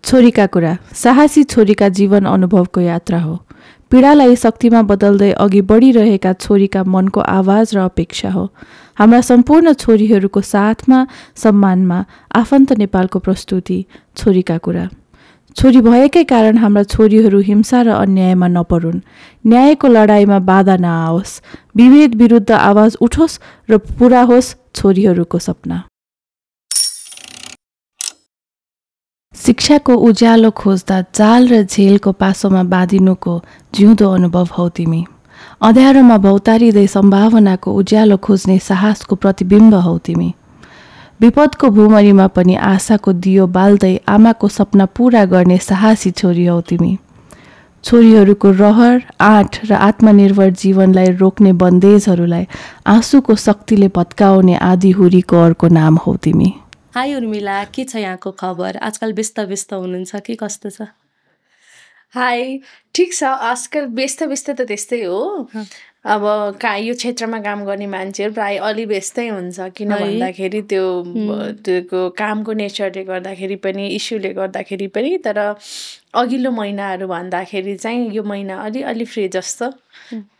छोरीका कुरा साहसी छोरीका जीवन अनुभवको यात्रा हो। पीडालाई शक्तिमा बदल्दै अघि बढिरहेका छोरीका मनको आवाज र अपेक्षा हो। हाम्रा सम्पूर्ण छोरीहरूको साथमा सम्मानमा आफन्त नेपालको प्रस्तुति छोरीका कुरा। छोरी भएकै कारण हाम्रा छोरीहरू हिंसा र अन्यायमा नपरुन्, न्यायको लडाईँमा बाधा नआओस्, विभेद विरुद्ध आवाज उठोस् र पूरा होस् छोरीहरूको सपना। शिक्षाको उज्यालो खोज्दा जाल र झेलको पासोमा बाँधिनुको जिउँदो अनुभव हौ तिमी। अँध्यारोमा भौतारिँदै सम्भावनाको उज्यालो खोज्ने साहसको प्रतिबिम्ब हौ तिमी। विपदको भूमरीमा पनि आशाको दियो बाल्दै आमाको सपना पूरा गर्ने साहसी छोरी हौ तिमी। छोरीहरूको रहर, आँट र आत्मनिर्भर जीवनलाई रोक्ने बन्देजहरूलाई आँसुको शक्तिले भत्काउने आँधीहुरीको अर्को नाम हौ तिमी। हाई उर्मिला, के छ यहाँको खबर? आजकल व्यस्त हुनुहुन्छ कि कस्तो छ? हाई, ठिक छ। आजकल व्यस्त त त्यस्तै हो। अब यो क्षेत्रमा काम गर्ने मान्छेहरू प्रायः अलि व्यस्तै हुन्छ, किन भन्दाखेरि त्यो कामको नेचरले गर्दाखेरि पनि, इस्युले गर्दाखेरि पनि। तर अघिल्लो महिनाहरू भन्दाखेरि चाहिँ यो महिना अलि फ्री जस्तो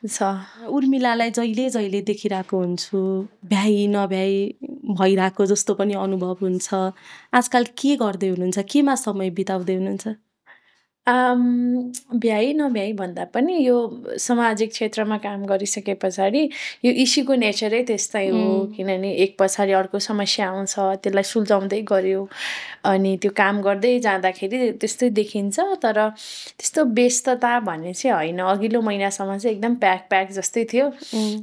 छ। उर्मिलालाई जहिले देखिरहेको हुन्छु, भ्याइ नभ्याइ भइरहेको जस्तो पनि अनुभव हुन्छ। आजकल के गर्दै हुनुहुन्छ? केमा समय बिताउँदै हुनुहुन्छ? भ्याइ नभ्याइ भन्दा पनि यो सामाजिक क्षेत्रमा काम गरिसके पछाडि यो इस्युको नेचरै त्यस्तै हो। किनभने एक पछाडि अर्को समस्या आउँछ, त्यसलाई सुल्झाउँदै गऱ्यो, अनि त्यो काम गर्दै जाँदाखेरि त्यस्तै देखिन्छ। तर त्यस्तो व्यस्तता भन्ने चाहिँ होइन। अघिल्लो महिनासम्म चाहिँ एकदम प्याक जस्तै थियो।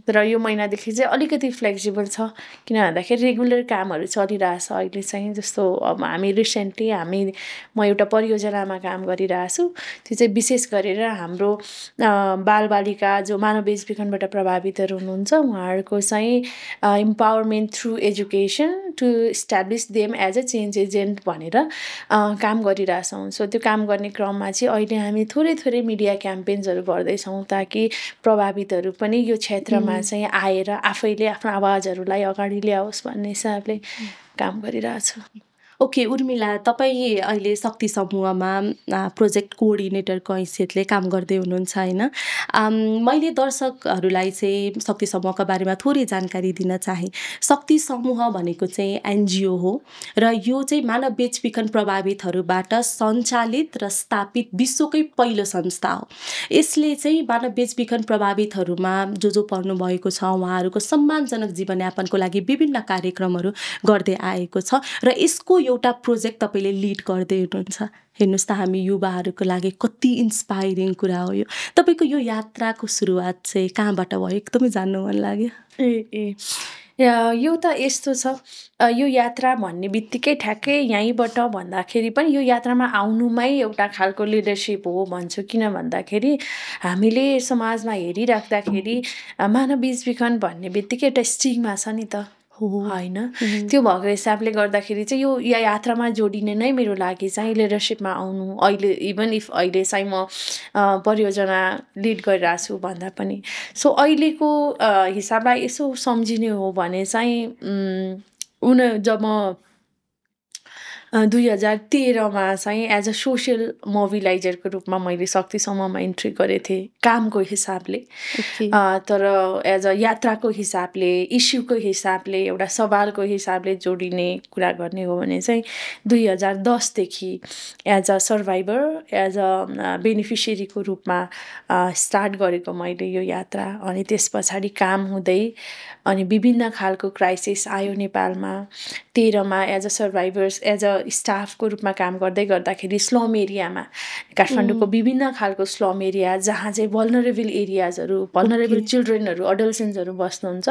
तर यो महिनादेखि चाहिँ अलिकति फ्लेक्सिबल छ, किन भन्दाखेरि रेगुलर कामहरू चलिरहेछ अहिले चाहिँ। जस्तो अब म एउटा परियोजनामा काम गरिरहेछु। त्यो चाहिँ विशेष गरेर हाम्रो बालबालिका जो मानव बेचबिखनबाट प्रभावितहरू हुनुहुन्छ उहाँहरूको चाहिँ empowerment through education to establish them as a change agent भनेर काम गरिरहेछौँ। सो त्यो काम गर्ने क्रममा चाहिँ अहिले हामी थोरै मिडिया क्याम्पेन्सहरू गर्दैछौँ, ताकि प्रभावितहरू पनि यो क्षेत्रमा चाहिँ आएर आफैले आफ्नो आवाजहरूलाई अगाडि ल्याओस् भन्ने हिसाबले काम गरिरहेछु। ओके उर्मिला, तपाईँ अहिले शक्ति समूहमा प्रोजेक्ट कोअर्डिनेटरको हैसियतले काम गर्दै हुनुहुन्छ होइन? मैले दर्शकहरूलाई चाहिँ शक्ति समूहको बारेमा थोरै जानकारी दिन चाहेँ। शक्ति समूह भनेको चाहिँ एनजिओ हो र यो चाहिँ मानव बेचबिखन प्रभावितहरूबाट सञ्चालित र स्थापित विश्वकै पहिलो संस्था हो। यसले चाहिँ मानव बेचबिखन प्रभावितहरूमा जो पर्नु भएको छ उहाँहरूको सम्मानजनक जीवनयापनको लागि विभिन्न कार्यक्रमहरू गर्दै आएको छ र यसको एउटा प्रोजेक्ट तपाईँले लिड गर्दै हुनुहुन्छ। हेर्नुहोस् त, हामी युवाहरूको लागि कति इन्स्पाइरिङ कुरा हो यो। तपाईँको यो यात्राको सुरुवात चाहिँ कहाँबाट भयो? एकदमै जान्नु मन लाग्यो। यो त यस्तो छ, यो यात्रा भन्ने बित्तिकै ठ्याक्कै यहीँबाट भन्दाखेरि पनि यो यात्रामा आउनुमै एउटा खालको लिडरसिप हो भन्छु। किन भन्दाखेरि हामीले समाजमा हेरिराख्दाखेरि मानव बेचबिखन भन्ने बित्तिकै एउटा स्टिग्मा छ नि त, होइन? त्यो भएको हिसाबले गर्दाखेरि चाहिँ यो यात्रामा जोडिने नै मेरो लागि चाहिँ लिडरसिपमा आउनु। अहिले इभन इफ अहिले चाहिँ म परियोजना लिड गरिरहेको छु भन्दा पनि। सो अहिलेको हिसाबलाई यसो सम्झिने हो भने चाहिँ जब म 2013मा चाहिँ एज अ सोसियल मोबिलाइजरको रूपमा मैले शक्ति समूहमा इन्ट्री गरेको थिएँ कामको हिसाबले। तर एज अ यात्राको हिसाबले, इस्युको हिसाबले, एउटा सवालको हिसाबले जोडिने कुरा गर्ने हो भने चाहिँ 2010देखि as a survivor, as a बेनिफिसियरीको रूपमा स्टार्ट गरेको मैले यो यात्रा। अनि त्यस पछाडि काम हुँदै अनि विभिन्न खालको क्राइसिस आयो नेपालमा। 13मा as a survivors, as a स्टाफको रूपमा काम गर्दै गर्दाखेरि स्लम एरियामा, काठमाडौँको विभिन्न खालको स्लम एरिया जहाँ चाहिँ भल्नरेबल एरियाजहरू, भल्नरेबल चिल्ड्रेनहरू, अडल्सेन्ट्सहरू बस्नुहुन्छ,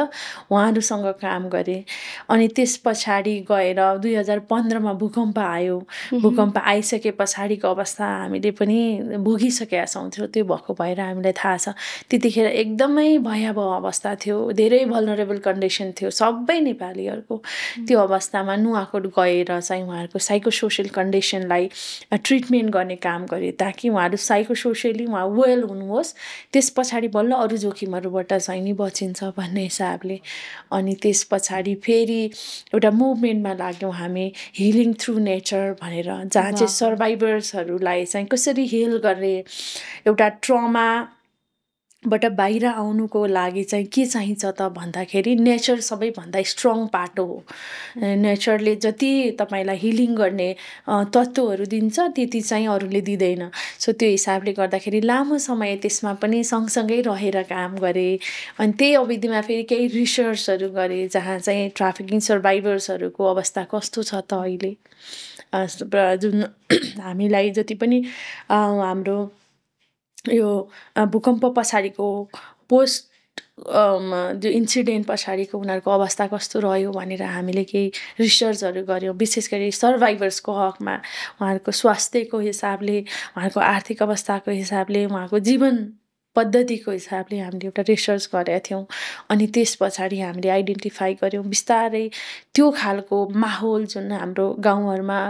उहाँहरूसँग काम गरेँ। अनि त्यस पछाडि गएर 2015मा भूकम्प आयो। भूकम्प आइसके पछाडिको अवस्था हामीले पनि भोगिसकेका छौँ। त्यो भएको भएर हामीलाई थाहा छ। त्यतिखेर एकदमै भयावह अवस्था थियो, धेरै भल्नरेबल कन्डिसन थियो सबै नेपालीहरूको। त्यो अवस्थामा नुवाकोट गएर चाहिँ उहाँहरूको साइको सोसियल कन्डिसनलाई ट्रिटमेन्ट गर्ने काम गरेँ, ताकि उहाँहरू साइको सोसियली उहाँ वेल हुनुहोस्। त्यस पछाडि बल्ल अरू जोखिमहरूबाट चाहिँ नि बचिन्छ भन्ने हिसाबले। अनि त्यस पछाडि फेरि फेरि एउटा मुभमेन्टमा लाग्यौँ हामी, हिलिङ थ्रु नेचर भनेर, जहाँ चाहिँ सर्भाइभर्सहरूलाई चाहिँ कसरी हिल गर्ने, एउटा ट्रमाबाट बाहिर आउनुको लागि चाहिँ के चाहिन्छ त भन्दाखेरि नेचर सबैभन्दा स्ट्रङ पाटो हो। नेचरले जति तपाईँलाई हिलिङ गर्ने तत्त्वहरू दिन्छ त्यति चाहिँ अरूले दिँदैन। सो त्यो हिसाबले गर्दाखेरि लामो समय त्यसमा पनि सँगसँगै रहेर काम गरेँ। अनि त्यही अवधिमा फेरि केही रिसर्चहरू गरेँ, जहाँ चाहिँ ट्राफिकिङ सर्भाइभर्सहरूको अवस्था कस्तो छ त अहिले, जुन हामीलाई जति पनि हाम्रो यो भूकम्प पछाडिको पोस्ट जो इन्सिडेन्ट पछाडिको उनीहरूको अवस्था कस्तो रह्यो भनेर हामीले केही रिसर्चहरू गऱ्यौँ। विशेष गरी सर्भाइभर्सको हकमा, उहाँहरूको स्वास्थ्यको हिसाबले, उहाँहरूको आर्थिक अवस्थाको हिसाबले, उहाँको जीवन पद्धतिको हिसाबले हामीले एउटा रिसर्च गरेका थियौँ। अनि त्यस पछाडि हामीले आइडेन्टिफाई गऱ्यौँ बिस्तारै त्यो खालको माहौल जुन हाम्रो गाउँहरूमा,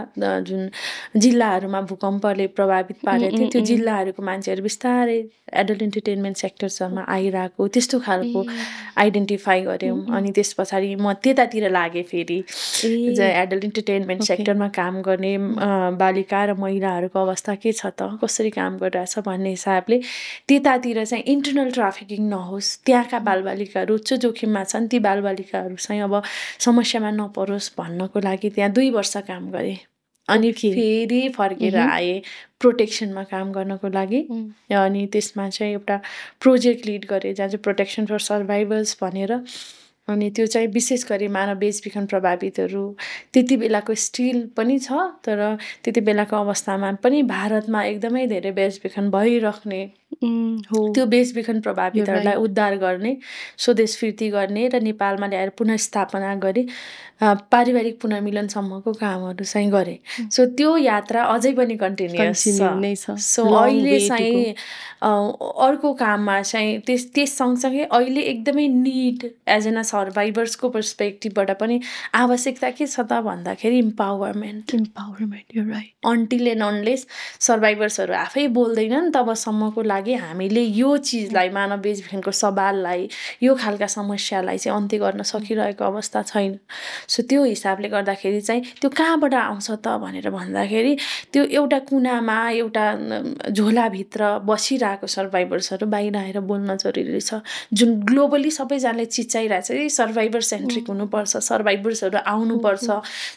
जुन जिल्लाहरूमा भूकम्पले प्रभावित पारेको थियो, त्यो जिल्लाहरूको मान्छेहरू बिस्तारै एडल्ट इन्टरटेनमेन्ट सेक्टर्समा आइरहेको त्यस्तो खालको आइडेन्टिफाई गऱ्यौँ। अनि त्यस पछाडि म त्यतातिर लागेँ फेरि, एडल्ट इन्टरटेनमेन्ट सेक्टरमा काम गर्ने बालिका र महिलाहरूको अवस्था के छ त, कसरी काम गरिरहेछ भन्ने हिसाबले त्यतातिर चाहिँ इन्टरनल ट्राफिकिङ नहोस्, त्यहाँका बालबालिकाहरू उच्च जोखिममा छन्, ती बालबालिकाहरू चाहिँ अब समस्यामा नपरोस् भन्नको लागि त्यहाँ 2 वर्ष काम गरेँ। अनि फेरि फर्केर आएँ प्रोटेक्सनमा काम गर्नको लागि। अनि त्यसमा चाहिँ एउटा प्रोजेक्ट लिड गरेँ जहाँ चाहिँ प्रोटेक्सन फर सर्भाइभर्स भनेर। अनि त्यो चाहिँ विशेष गरी मानव बेचबिखन प्रभावितहरू त्यति बेलाको स्टिल पनि छ, तर त्यति बेलाको अवस्थामा पनि भारतमा एकदमै धेरै बेचबिखन भइराख्ने, त्यो बेचबिखन प्रभावितहरूलाई उद्धार गर्ने, स्वदेश फिर्ती गर्ने र नेपालमा ल्याएर पुनर्स्थापना गरी पारिवारिक पुनर्मिलनसम्मको कामहरू चाहिँ गरेँ। सो त्यो यात्रा अझै पनि कन्टिन्युस छ। सो अहिले चाहिँ अर्को काममा चाहिँ त्यस सँगसँगै अहिले एकदमै निड एज एन सर्भाइभर्सको पर्सपेक्टिभबाट पनि आवश्यकता के छ त भन्दाखेरि empowerment. you're right. Until and unless सर्भाइभर्सहरू आफै बोल्दैनन् तबसम्मको लागि हामीले यो चिजलाई, मानव बेचबिखनको सवाललाई, यो खालका समस्यालाई चाहिँ अन्त्य गर्न सकिरहेको अवस्था छैन। सो त्यो हिसाबले गर्दाखेरि चाहिँ त्यो कहाँबाट आउँछ त भनेर भन्दाखेरि त्यो एउटा कुनामा, एउटा झोलाभित्र बसिरहेको सर्भाइभर्सहरू बाहिर आएर बोल्न जरुरी छ। जुन ग्लोबली सबैजनाले चिच्याइरहेछ कि सर्भाइभर सेन्ट्रिक हुनुपर्छ, सर्भाइभर्सहरू आउनुपर्छ,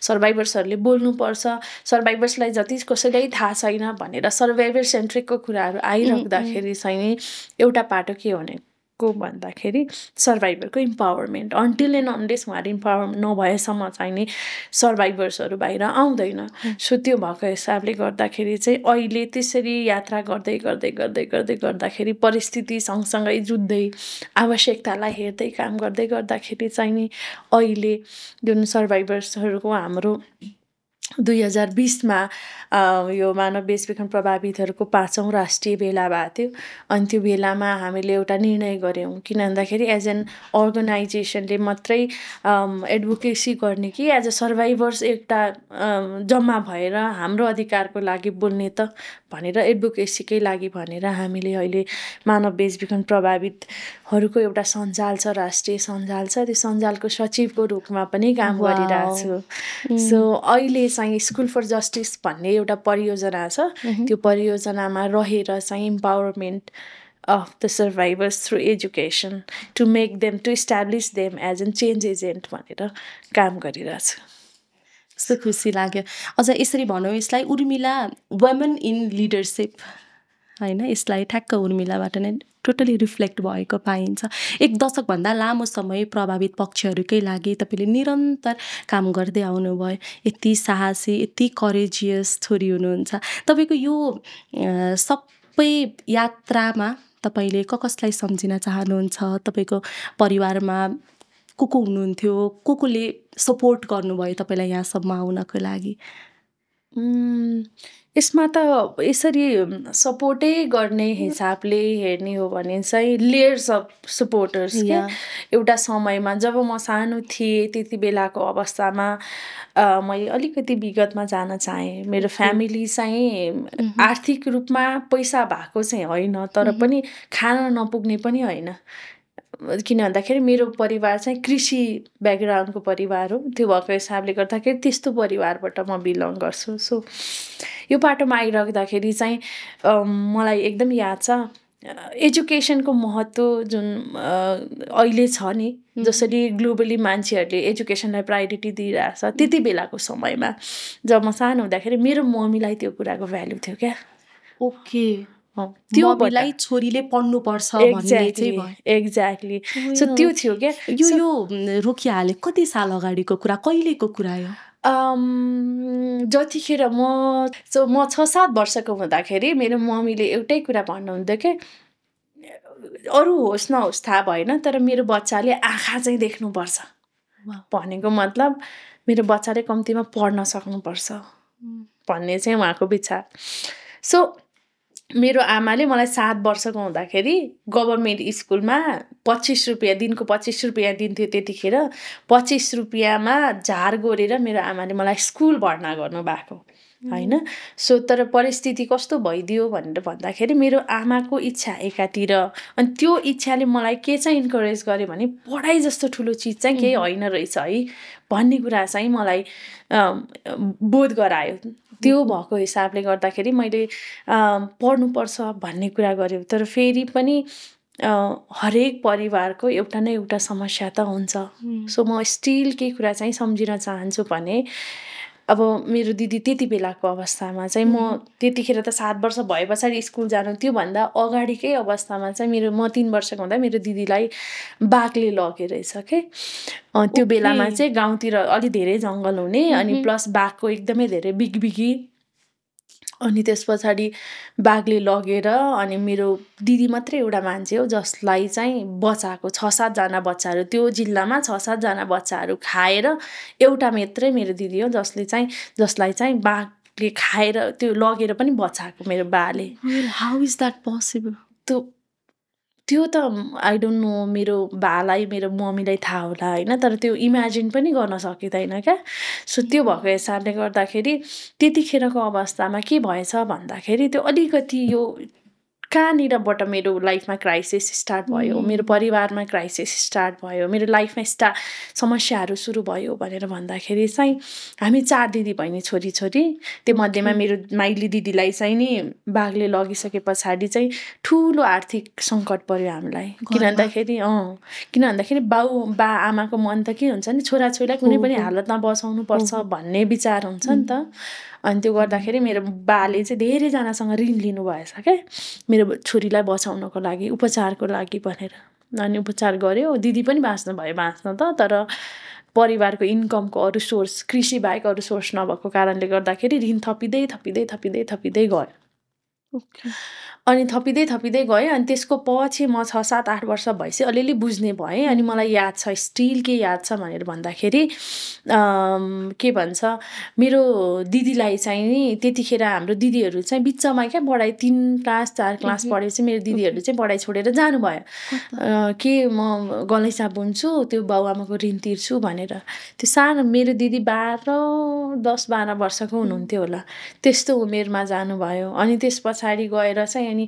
सर्भाइभर्सहरूले बोल्नुपर्छ, सर्भाइभर्सलाई जति कसैलाई थाहा छैन भनेर सर्भाइभर सेन्ट्रिकको कुराहरू आइराख्दाखेरि चाहिँ एउटा पाटो के भनेको भन्दाखेरि सर्भाइभरको इम्पावरमेन्ट। अन्टिल एन्ड अनलेस उहाँहरू इम्पावर नभएसम्म चाहिँ नि सर्भाइभर्सहरू बाहिर आउँदैन। सो त्यो भएको हिसाबले गर्दाखेरि चाहिँ अहिले त्यसरी यात्रा गर्दै गर्दै गर्दै गर्दै गर्दाखेरि परिस्थिति सँगसँगै जुझ्दै आवश्यकतालाई हेर्दै काम गर्दै गर्दाखेरि चाहिँ नि अहिले जुन सर्भाइभर्सहरूको हाम्रो 2020मा यो मानव बेचबिखन प्रभावितहरूको 5औं राष्ट्रिय भेला भएको थियो। अनि त्यो भेलामा हामीले एउटा निर्णय गऱ्यौँ, किन भन्दाखेरि एज एन अर्गनाइजेसनले मात्रै एडभोकेसी गर्ने कि एज अ सर्भाइभर्स एउटा जम्मा भएर हाम्रो अधिकारको लागि बोल्ने त भनेर एडभोकेसीकै लागि भनेर हामीले अहिले मानव बेचबिखन प्रभावितहरूको एउटा सञ्जाल छ, राष्ट्रिय सञ्जाल छ, त्यो सञ्जालको सचिवको रूपमा पनि काम गरिरहेको छु। सो अहिले चाहिँ स्कुल फर जस्टिस भन्ने एउटा परियोजना छ, त्यो परियोजनामा रहेर चाहिँ empowerment of the survivors through education to make them, to establish them as a change agent भनेर काम गरिरहेछु। कस्तो खुसी लाग्यो। अझ यसरी भनौँ यसलाई उर्मिला वुमेन इन लिडरसिप होइन, यसलाई ठ्याक्क उर्मिलाबाट नै टोटली रिफ्लेक्ट भएको पाइन्छ। 1 दशकभन्दा लामो समय प्रभावित पक्षहरूकै लागि तपाईँले निरन्तर काम गर्दै आउनुभयो। यति साहसी, यति करेजियस छोरी हुनुहुन्छ। तपाईँको यो सबै यात्रामा तपाईँले कसलाई सम्झिन चाहनुहुन्छ? तपाईँको परिवारमा को हुनुहुन्थ्यो? कोले सपोर्ट गर्नुभयो तपाईँलाई यहाँसम्म आउनको लागि? यसमा त यसरी सपोर्टै गर्ने हिसाबले हेर्ने हो भने चाहिँ लेयर्स अफ सपोर्टर्स के एउटा समयमा जब म सानो थिएँ त्यति बेलाको अवस्थामा मैले अलिकति विगतमा जान चाहेँ। मेरो फ्यामिली चाहिँ आर्थिक रूपमा पैसा भएको चाहिँ होइन, तर पनि खान नपुग्ने पनि होइन। किन भन्दाखेरि मेरो परिवार चाहिँ कृषि ब्याकग्राउन्डको परिवार हो, त्यो भएको हिसाबले गर्दाखेरि त्यस्तो परिवारबाट म बिलङ गर्छु। सो यो पाटोमा आइराख्दाखेरि चाहिँ मलाई एकदम याद छ एजुकेसनको महत्त्व जुन अहिले छ नि, जसरी ग्लोबली मान्छेहरूले एजुकेसनलाई प्रायोरिटी दिइरहेछ, त्यति बेलाको समयमा जब म सानो हुँदाखेरि मेरो मम्मीलाई त्यो कुराको भ्यालु थियो क्या। ओके, त्यो बेलाई छोरीले पढ्नुपर्छ भन्ने चाहिँ भयो। एक्ज्याक्टली, सो त्यो थियो क्या। यो रोकिहाले कति साल अगाडिको कुरा, कहिलेको कुरा यो? जतिखेर म 6-7 वर्षको हुँदाखेरि मेरो मम्मीले एउटै कुरा भन्नुहुन्थ्यो कि अरू होस् नहोस् थाहा भएन, तर मेरो बच्चाले आँखा चाहिँ देख्नुपर्छ। भनेको मतलब मेरो बच्चाले कम्तीमा पढ्न सक्नुपर्छ भन्ने चाहिँ उहाँको विचार। सो मेरो आमाले मलाई 7 वर्षको हुँदाखेरि गभर्मेन्ट स्कुलमा 25 रुपियाँ दिनको 25 रुपियाँ दिन्थ्यो। त्यतिखेर 25 रुपियाँमा झार गोरेर मेरो आमाले मलाई स्कुल भर्ना गर्नुभएको होइन। सो तर परिस्थिति कस्तो भइदियो भनेर भन्दाखेरि मेरो आमाको इच्छा एकातिर, अनि त्यो इच्छाले मलाई के चाहिँ इन्करेज गर्यो भने पढाइ जस्तो ठुलो चिज चाहिँ केही होइन रहेछ है भन्ने कुरा चाहिँ मलाई बोध गरायो। त्यो भएको हिसाबले गर्दाखेरि मैले पढ्नुपर्छ भन्ने कुरा गर्यो। तर फेरि पनि हरेक परिवारको एउटा न एउटा समस्या त हुन्छ। सो म स्टिल के कुरा चाहिँ सम्झिन चाहन्छु भने अब मेरो दिदी त्यति बेलाको अवस्थामा चाहिँ म त्यतिखेर त 7 वर्ष भए पछाडि स्कुल जानु, त्योभन्दा अगाडिकै अवस्थामा चाहिँ म 3 वर्षको हुँदा मेरो दिदीलाई बाघले लगे रहेछ के। त्यो बेलामा चाहिँ गाउँतिर अलि धेरै जङ्गल हुने, अनि प्लस बाघको एकदमै धेरै बिगबिगी, अनि त्यस पछाडि बाघले लगेर अनि मेरो दिदी मात्रै एउटा मान्छे हो जसलाई चाहिँ बचाएको। 6-7 जना बच्चाहरू त्यो जिल्लामा 6-7 जना बच्चाहरू खाएर एउटा मात्रै मेरो दिदी हो जसलाई चाहिँ बाघले खाएर त्यो लगेर पनि बचाएको मेरो बाले। How is that possible? त्यो त आई डोन्ट नो, मेरो बालाई मेरो मम्मीलाई थाहा होला होइन, तर त्यो इमेजिन पनि गर्न सकिँदैन क्या। सो त्यो भएको हिसाबले गर्दाखेरि त्यतिखेरको अवस्थामा के भएछ भन्दाखेरि त्यो अलिकति यो कहाँनिरबाट मेरो लाइफमा क्राइसिस स्टार्ट भयो, मेरो परिवारमा क्राइसिस स्टार्ट भयो, मेरो लाइफमा समस्याहरू सुरु भयो भनेर भन्दाखेरि चाहिँ हामी 4 दिदी बहिनी छोरी। त्यो मध्येमा मेरो माइली दिदीलाई चाहिँ नि बाघले लगिसके पछाडि चाहिँ ठुलो आर्थिक सङ्कट पर्यो हामीलाई। किन भन्दाखेरि बा आमाको मन त के हुन्छ नि, छोराछोरीलाई कुनै पनि हालतमा बचाउनु पर्छ भन्ने विचार हुन्छ नि त। अनि त्यो गर्दाखेरि मेरो बाले चाहिँ धेरैजनासँग ऋण लिनु भएछ क्या मेरो छोरीलाई बचाउनको लागि, उपचारको लागि भनेर। अनि उपचार गर्यो, दिदी पनि बाँच्न त, तर परिवारको इन्कमको अरू सोर्स कृषि बाहेक अरू सोर्स नभएको कारणले गर्दाखेरि ऋण थपिँदै गयो। अनि थपिँदै गयो। अनि त्यसको पछि म 6-7-8 वर्ष भएपछि अलिअलि बुझ्ने भएँ। अनि मलाई याद छ, स्टिल के याद छ भनेर भन्दाखेरि के भन्छ, मेरो दिदीलाई चाहिँ नि त्यतिखेर हाम्रो दिदीहरू चाहिँ बिचमा क्या पढाइ 3 क्लास 4 क्लास पढेपछि मेरो दिदीहरू चाहिँ पढाइ छोडेर जानुभयो कि म गलैँचा बुन्छु, त्यो बाउआमाको ऋण तिर्छु भनेर। त्यो सानो मेरो दिदी 10-12 वर्षको हुनुहुन्थ्यो होला, त्यस्तो उमेरमा जानुभयो। अनि त्यस पछाडि गएर चाहिँ अनि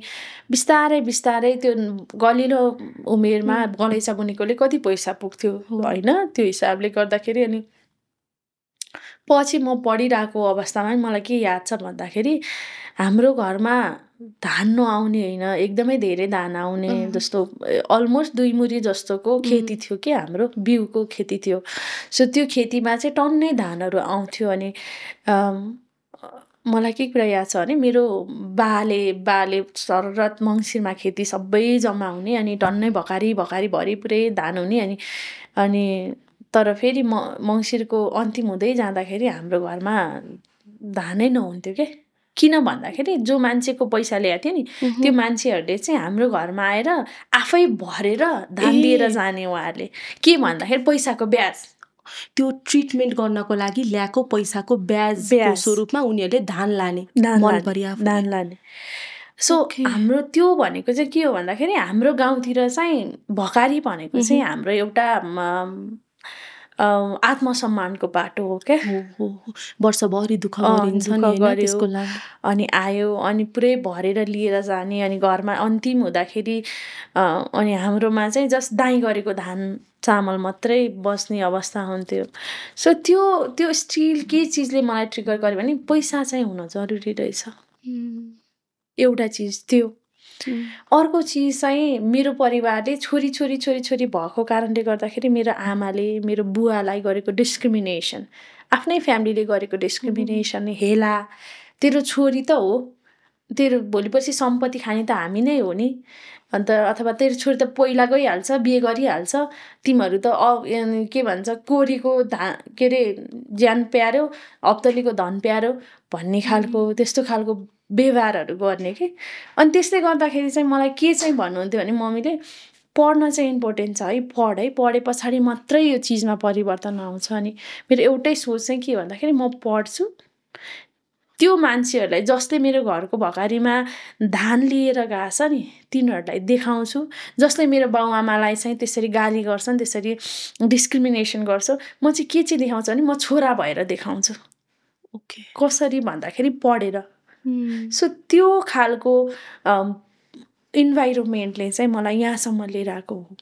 बिस्तारै त्यो गलिलो उमेरमा गलैँचा बुनेकोले कति पैसा पुग्थ्यो होइन, त्यो हिसाबले गर्दाखेरि। अनि पछि म पढिरहेको अवस्थामा मलाई के याद छ भन्दाखेरि हाम्रो घरमा धान नआउने होइन, एकदमै धेरै धान आउने, जस्तो अलमोस्ट 2 मुरी जस्तोको खेती थियो कि हाम्रो, बिउको खेती थियो। सो त्यो खेतीमा चाहिँ टन्नै धानहरू आउँथ्यो। अनि मलाई के कुरा याद छ भने मेरो बाले शरद मङ्सिरमा खेती सबै जम्मा हुने, अनि टन्नै भकारी भरि पुरै धान हुने। अनि तर फेरि मङ्सिरको अन्तिम हुँदै जाँदाखेरि हाम्रो घरमा धानै नहुन्थ्यो के। किन भन्दाखेरि जो मान्छेको पैसा ल्याएको थियो नि, त्यो मान्छेहरूले चाहिँ हाम्रो घरमा आएर आफै भरेर धान दिएर जाने। उहाँहरूले के भन्दाखेरि पैसाको ब्याज, त्यो ट्रिटमेन्ट गर्नको लागि ल्याएको पैसाको ब्याजको स्वरूपमा उनीहरूले धान लाने। सो हाम्रो त्यो भनेको चाहिँ के हो भन्दाखेरि हाम्रो गाउँतिर चाहिँ भकारी भनेको चाहिँ हाम्रो एउटा आत्मसम्मानको बाटो हो क्या। वर्षभरि दुःख गरिन्छ नि होइन त्यसको लागि। अनि आयो अनि पुरै भरेर लिएर जाने अनि घरमा अन्तिम हुँदाखेरि अनि हाम्रोमा चाहिँ जस्ट दाइँ गरेको धान चामल मात्रै बस्ने अवस्था हुन्थ्यो। सो त्यो स्टिल के चिजले मलाई ट्रिगर गर्यो भने पैसा चाहिँ हुन जरुरी रहेछ। एउटा चिज त्यो। अर्को चिज चाहिँ मेरो परिवारले छोरी भएको कारणले गर्दाखेरि मेरो आमाले मेरो बुवालाई गरेको डिस्क्रिमिनेसन, आफ्नै फ्यामिलीले गरेको डिस्क्रिमिनेसन, हेला, तेरो छोरी त हो, तेरो भोलिपछि सम्पत्ति खाने त हामी नै हो नि, अन्त अथवा तेरो छोरी त पहिला गइहाल्छ, बिहे गरिहाल्छ, तिमीहरू त के भन्छ कोरीको के अरे ज्यान प्यारो, अब्तलीको धन प्यारो भन्ने खालको त्यस्तो खालको व्यवहारहरू गर्ने कि। अनि त्यसले गर्दाखेरि चाहिँ मलाई के चाहिँ भन्नुहुन्थ्यो भने मम्मीले पढ्न चाहिँ इम्पोर्टेन्ट छ है, पढे पछाडि मात्रै यो चिजमा परिवर्तन आउँछ। अनि मेरो एउटै सोच चाहिँ के भन्दाखेरि म पढ्छु, त्यो मान्छेहरूलाई जसले मेरो घरको भकारीमा धान लिएर गएछ नि तिनीहरूलाई देखाउँछु, जसले मेरो बाउआमालाई चाहिँ त्यसरी गाली गर्छन्, त्यसरी डिस्क्रिमिनेसन गर्छ, म चाहिँ के चाहिँ देखाउँछु भने म छोरा भएर देखाउँछु। ओके। कसरी भन्दाखेरि पढेर। सो त्यो खालको इन्भाइरोमेन्टले चाहिँ मलाई यहाँसम्म लिएर आएको हो।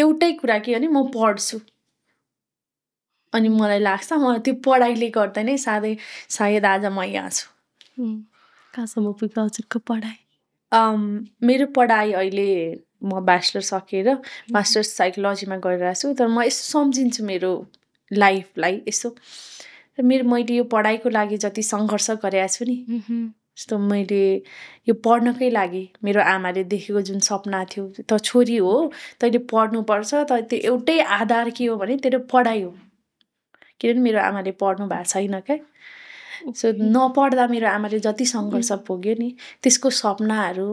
एउटै कुरा के भने म पढ्छु, अनि मलाई लाग्छ म त्यो पढाइले गर्दा नै सायद आज म यहाँ छु। कहाँसम्म पुग्यो हजुरको पढाइ? मेरो पढाइ अहिले म ब्याचलर सकेर मास्टर्स साइकोलोजीमा गरिरहेको छु। तर म यसो सम्झिन्छु मेरो लाइफलाई, यसो मैले यो पढाइको लागि जति सङ्घर्ष गरेको छु नि, जस्तो मैले यो पढ्नकै लागि मेरो आमाले देखेको जुन सपना थियो, त छोरी हो तैँले पढ्नुपर्छ, त त्यो एउटै आधार के हो भने तेरो पढाइ हो। किनभने मेरो आमाले पढ्नु भएको छैन क्या। सो नपढ्दा मेरो आमाले जति सङ्घर्ष पुग्यो नि त्यसको सपनाहरू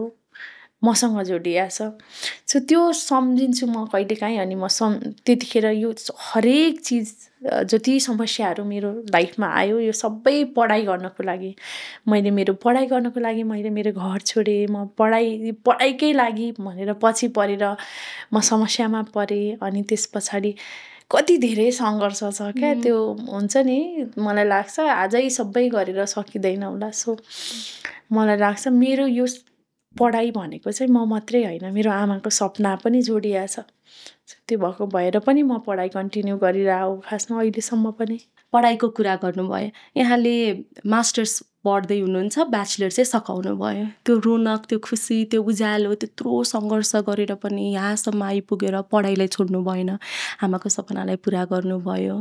मसँग जोडिया छ। सो त्यो सम्झिन्छु म कहिलेकाहीँ। अनि म त्यतिखेर यो हरेक चिज जति समस्याहरू मेरो लाइफमा आयो यो सबै पढाइ गर्नको लागि, मैले मेरो पढाइ गर्नको लागि मैले मेरो घर छोडेँ। म पढाइकै लागि भनेर पछि परेर म समस्यामा परेँ। अनि त्यस पछाडि कति धेरै सङ्घर्ष छ क्या। त्यो हुन्छ नि, मलाई लाग्छ आजै सबै गरेर सकिँदैन होला। सो मलाई लाग्छ मेरो यो पढाइ भनेको चाहिँ म मात्रै होइन, मेरो आमाको सपना पनि जोडिया छ। त्यो भएको भएर पनि म पढाइ कन्टिन्यू गरिरहेको खासमा अहिलेसम्म पनि। पढाइको कुरा गर्नुभयो, यहाँले मास्टर्स पढ्दै हुनुहुन्छ, ब्याचलर चाहिँ सकाउनु भयो। त्यो रोनक, त्यो खुसी, त्यो उज्यालो, त्यत्रो सङ्घर्ष गरेर पनि यहाँसम्म आइपुगेर पढाइलाई छोड्नु भएन, आमाको सपनालाई पुरा गर्नुभयो।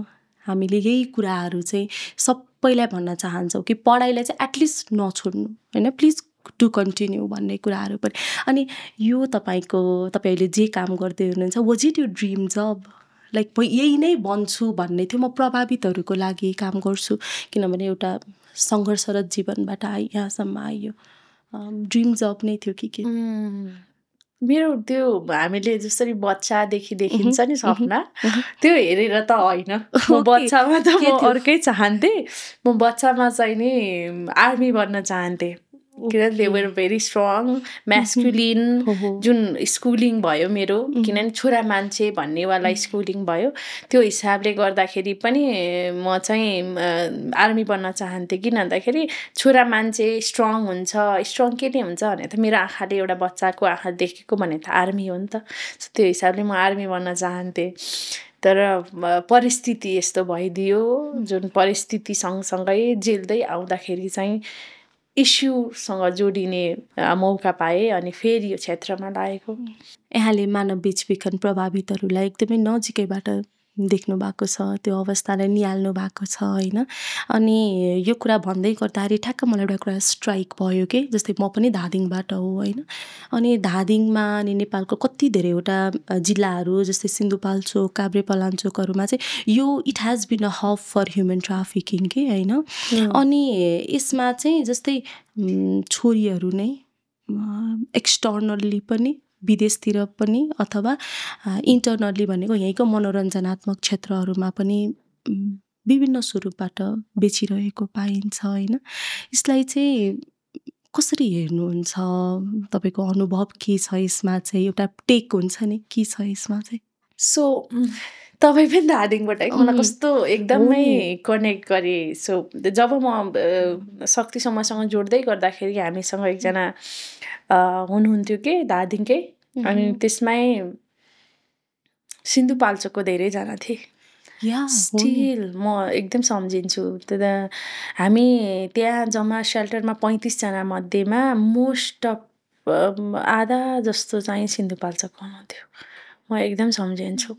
हामीले यही कुराहरू चाहिँ सबैलाई भन्न चाहन्छौँ कि पढाइलाई चाहिँ एटलिस्ट नछोड्नु होइन, प्लिज टु कन्टिन्यू भन्ने कुराहरू पनि। अनि यो तपाईँले जे काम गर्दै हुनुहुन्छ, वाज इट यो ड्रिम जब? लाइक म यही नै बन्छु भन्ने थियो, म प्रभावितहरूको लागि काम गर्छु, किनभने एउटा सङ्घर्षरत जीवनबाट यहाँसम्म आइयो। ड्रिम जब नै थियो कि के? मेरो त्यो हामीले जसरी बच्चादेखि देखिन्छ नि सपना, त्यो हेरेर त होइन। म बच्चामा त म अर्कै चाहन्थेँ। म बच्चामा चाहिँ नि आर्मी बन्न चाहन्थेँ। किनभने they were very strong masculine जुन स्कुलिङ भयो मेरो, किनभने छोरा मान्छे भन्नेवाला स्कुलिङ भयो। त्यो हिसाबले गर्दाखेरि पनि म चाहिँ आर्मी बन्न चाहन्थेँ। किन भन्दाखेरि छोरा मान्छे स्ट्रङ हुन्छ, स्ट्रङ के नै हुन्छ भने त मेरो आँखाले एउटा बच्चाको आँखा देखेको भने त आर्मी हो नि त। त्यो हिसाबले म आर्मी बन्न चाहन्थेँ। तर परिस्थिति यस्तो भइदियो, जुन परिस्थिति सँगसँगै झेल्दै आउँदाखेरि चाहिँ इस्युसँग जोडिने मौका पाएँ अनि फेरि यो क्षेत्रमा लागेको। यहाँले मानव बेचबिखन प्रभावितहरूलाई एकदमै नजिकैबाट देख्नु भएको छ, त्यो अवस्थालाई निहाल्नु भएको छ होइन। अनि यो कुरा भन्दै गर्दाखेरि ठ्याक्क मलाई एउटा कुरा स्ट्राइक भयो कि, जस्तै म पनि धादिङबाट हो होइन। अनि धादिङमा अनि नेपालको कति धेरैवटा जिल्लाहरू जस्तै सिन्धुपाल्चोक, काभ्रेपलाञ्चोकहरूमा चाहिँ यो it has been a hub for human trafficking कि होइन। अनि यसमा चाहिँ जस्तै छोरीहरू नै एक्सटर्नल्ली पनि, विदेशतिर पनि, अथवा इन्टरनल्ली भनेको यहीँको मनोरञ्जनात्मक क्षेत्रहरूमा पनि विभिन्न स्वरूपबाट बेचिरहेको पाइन्छ होइन। यसलाई चाहिँ कसरी हेर्नुहुन्छ? तपाईँको अनुभव के छ यसमा चाहिँ? एउटा टेक हुन्छ नि, के छ यसमा चाहिँ? सो तपाईँ पनि धादिङबाट मलाई कस्तो एकदमै कनेक्ट गरे। सो जब म शक्ति समूहसँग जोड्दै गर्दाखेरि हामीसँग एकजना हुनुहुन्थ्यो के धादिङकै, अनि त्यसमै सिन्धुपाल्चोकको धेरैजना थिए। स्टिल म एकदम सम्झिन्छु। हामी त्यहाँ जम्मा सेल्टरमा 35 जना मध्येमा मोस्ट अफ आधा जस्तो चाहिँ सिन्धुपाल्चोक हुनुहुन्थ्यो। म एकदम सम्झिन्छु।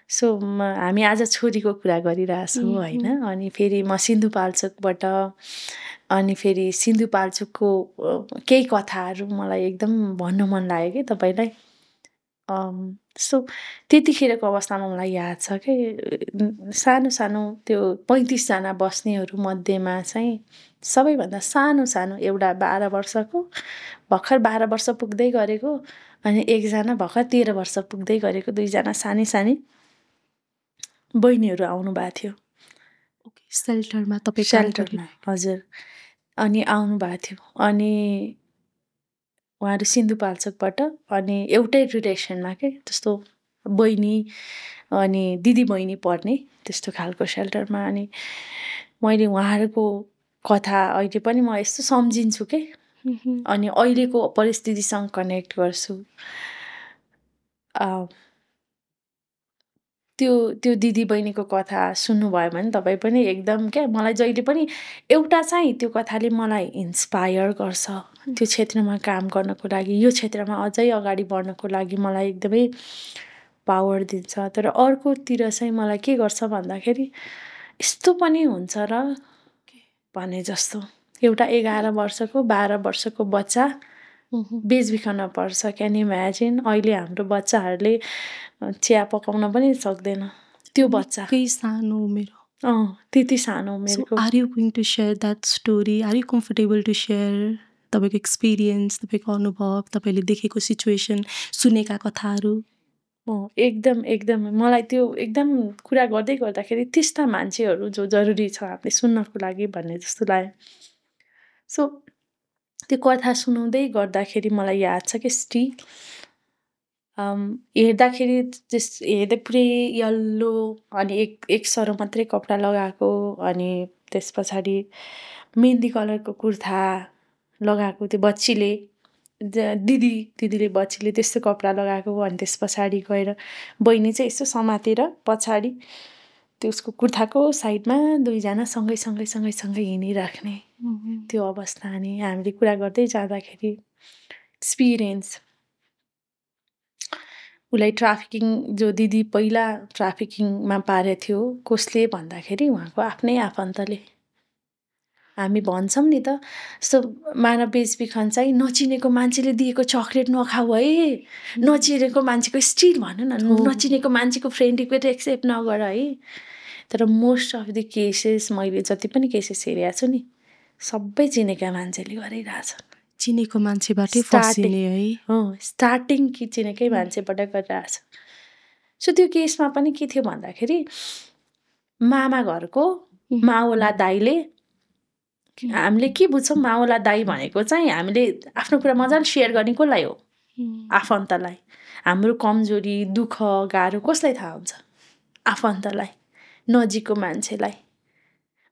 सो हामी आज छोरीको कुरा गरिरहेछौँ होइन। अनि फेरि म सिन्धुपाल्चोकबाट, अनि फेरि सिन्धुपाल्चोकको केही कथाहरू मलाई एकदम भन्नु मन लाग्यो कि तपाईँलाई। सो त्यतिखेरको अवस्थामा मलाई याद छ कि सानो सानो त्यो 35 जना बस्नेहरू मध्येमा चाहिँ सबैभन्दा सानो सानो एउटा 12 वर्षको, भर्खर 12 वर्ष पुग्दै गरेको, अनि एकजना भर्खर 13 वर्ष पुग्दै गरेको, दुईजना सानी सानी बहिनीहरू आउनु भएको थियो सेल्टरमा। तपाईँ सेल्टरमा, हजुर। अनि आउनु भएको थियो, अनि उहाँहरू सिन्धुपाल्चोकबाट, अनि एउटै रिलेसनमा के त्यस्तो बहिनी अनि दिदी बहिनी पर्ने त्यस्तो खालको सेल्टरमा। अनि मैले उहाँहरूको कथा अहिले पनि म यस्तो सम्झिन्छु के, अनि अहिलेको परिस्थितिसँग कनेक्ट गर्छु। त्यो दिदी बहिनीको कथा सुन्नुभयो भने तपाईँ पनि एकदम क्या, मलाई जहिले पनि एउटा चाहिँ त्यो कथाले मलाई इन्स्पायर गर्छ त्यो क्षेत्रमा काम गर्नको लागि, यो क्षेत्रमा अझै अगाडि बढ्नको लागि मलाई एकदमै पावर दिन्छ। तर अर्कोतिर चाहिँ मलाई के गर्छ भन्दाखेरि यस्तो पनि हुन्छ र भने जस्तो एउटा 11 वर्षको 12 वर्षको बच्चा बेचबिखन पर्छ। क्यान इमेजिन, अहिले हाम्रो बच्चाहरूले चिया पकाउन पनि सक्दैन, त्यो बच्चा सानो उमेर, त्यति सानो उमेरको। Are you going to share that story? Are you comfortable to share तपाईँको एक्सपिरियन्स, तपाईँको अनुभव, तपाईँले देखेको सिचुएसन, सुनेका कथाहरू? एकदम एकदम मलाई त्यो एकदम कुरा गर्दै गर्दाखेरि त्यस्ता मान्छेहरू जो जरुरी छ हामीले सुन्नको लागि भन्ने जस्तो लाग्यो। सो त्यो कथा सुनाउँदै गर्दाखेरि मलाई याद छ कि स्टिल हेर्दाखेरि हेर्दै पुरै यल्लो, अनि एक सरो मात्रै कपडा लगाएको, अनि त्यस पछाडि मेहन्दी कलरको कुर्ता लगाएको त्यो बच्चीले, दिदीले बच्चीले त्यस्तो कपडा लगाएको। अनि त्यस पछाडि गएर बहिनी चाहिँ यसो समातेर पछाडि त्यो उसको कुर्ताको साइडमा दुईजना सँगै हिँडिराख्ने त्यो अवस्था। अनि हामीले कुरा गर्दै जाँदाखेरि एक्सपिरियन्स, उसलाई ट्राफिकिङ, जो दिदी पहिला ट्राफिकिङमा पारेको थियो, कसले भन्दाखेरि उहाँको आफ्नै आफन्तले। हामी भन्छौँ नि त, सो मानव बेचबिखन चाहिँ नचिनेको मान्छेले दिएको चक्लेट नखाऊ है, नचिनेको मान्छेको स्टिल भनौँ न, नचिनेको मान्छेको फ्रेन्ड रिक्वेस्ट एक्सेप्ट नगर है। तर मोस्ट अफ द केसेस, मैले जति पनि केसेस हेरेको छु नि, सबै चिनेका मान्छेले गरिरहेछन्। चिनेको मान्छेबाटै फसिने है। स्टार्टिङ कि चिनेकै मान्छेबाट गरिरहेछ। सो त्यो केसमा पनि के थियो भन्दाखेरि मामा घरको मावला दाइले, हामीले के बुझ्छौँ मावला दाइ भनेको चाहिँ हामीले आफ्नो कुरा मजाले सेयर गर्ने कसलाई हो? आफन्तलाई। हाम्रो कमजोरी, दुःख, गाह्रो कसलाई थाहा हुन्छ? आफन्तलाई, नजिकको मान्छेलाई।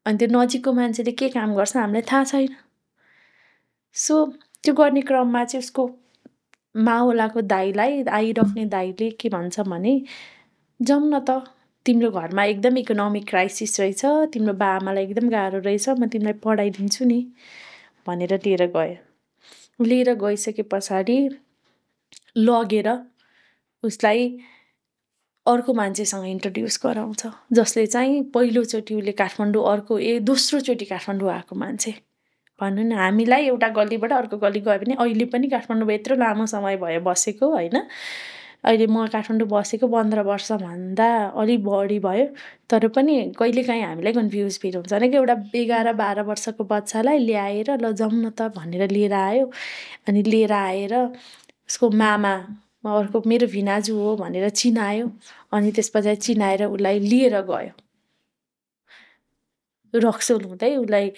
अनि त्यो नजिकको मान्छेले के काम गर्छ हामीलाई थाहा छैन। सो त्यो गर्ने क्रममा चाहिँ उसको मावलाको दाइलाई, आइराख्ने दाइले के भन्छ भने, जाउँ न त, तिम्रो घरमा एकदम इकोनोमिक क्राइसिस रहेछ, तिम्रो बाआमालाई एकदम गाह्रो रहेछ, म तिमीलाई पढाइदिन्छु नि भनेर लिएर गयो। लिएर गइसके पछाडि लगेर उसलाई अर्को मान्छेसँग इन्ट्रोड्युस गराउँछ, जसले चाहिँ पहिलोचोटि उसले काठमाडौँ, दोस्रोचोटि काठमाडौँ आएको मान्छे भनौँ न। हामीलाई एउटा गल्लीबाट अर्को गल्ली गयो भने अहिले पनि काठमाडौँमा यत्रो लामो समय भयो बसेको होइन, अहिले म काठमाडौँ बसेको 15 वर्षभन्दा अलिक बढी भयो, तर पनि कहिलेकाहीँ हामीलाई कन्फ्युज फिल हुन्छ नि कि एउटा 11-12 वर्षको बच्चालाई ल्याएर ल जाउँ न त भनेर लिएर आयो। अनि लिएर आएर उसको मामा अर्को मेरो भिनाजु हो भनेर चिनायो। अनि त्यस पछाडि चिनाएर उसलाई लिएर गयो। रक्सोल हुँदै उसलाई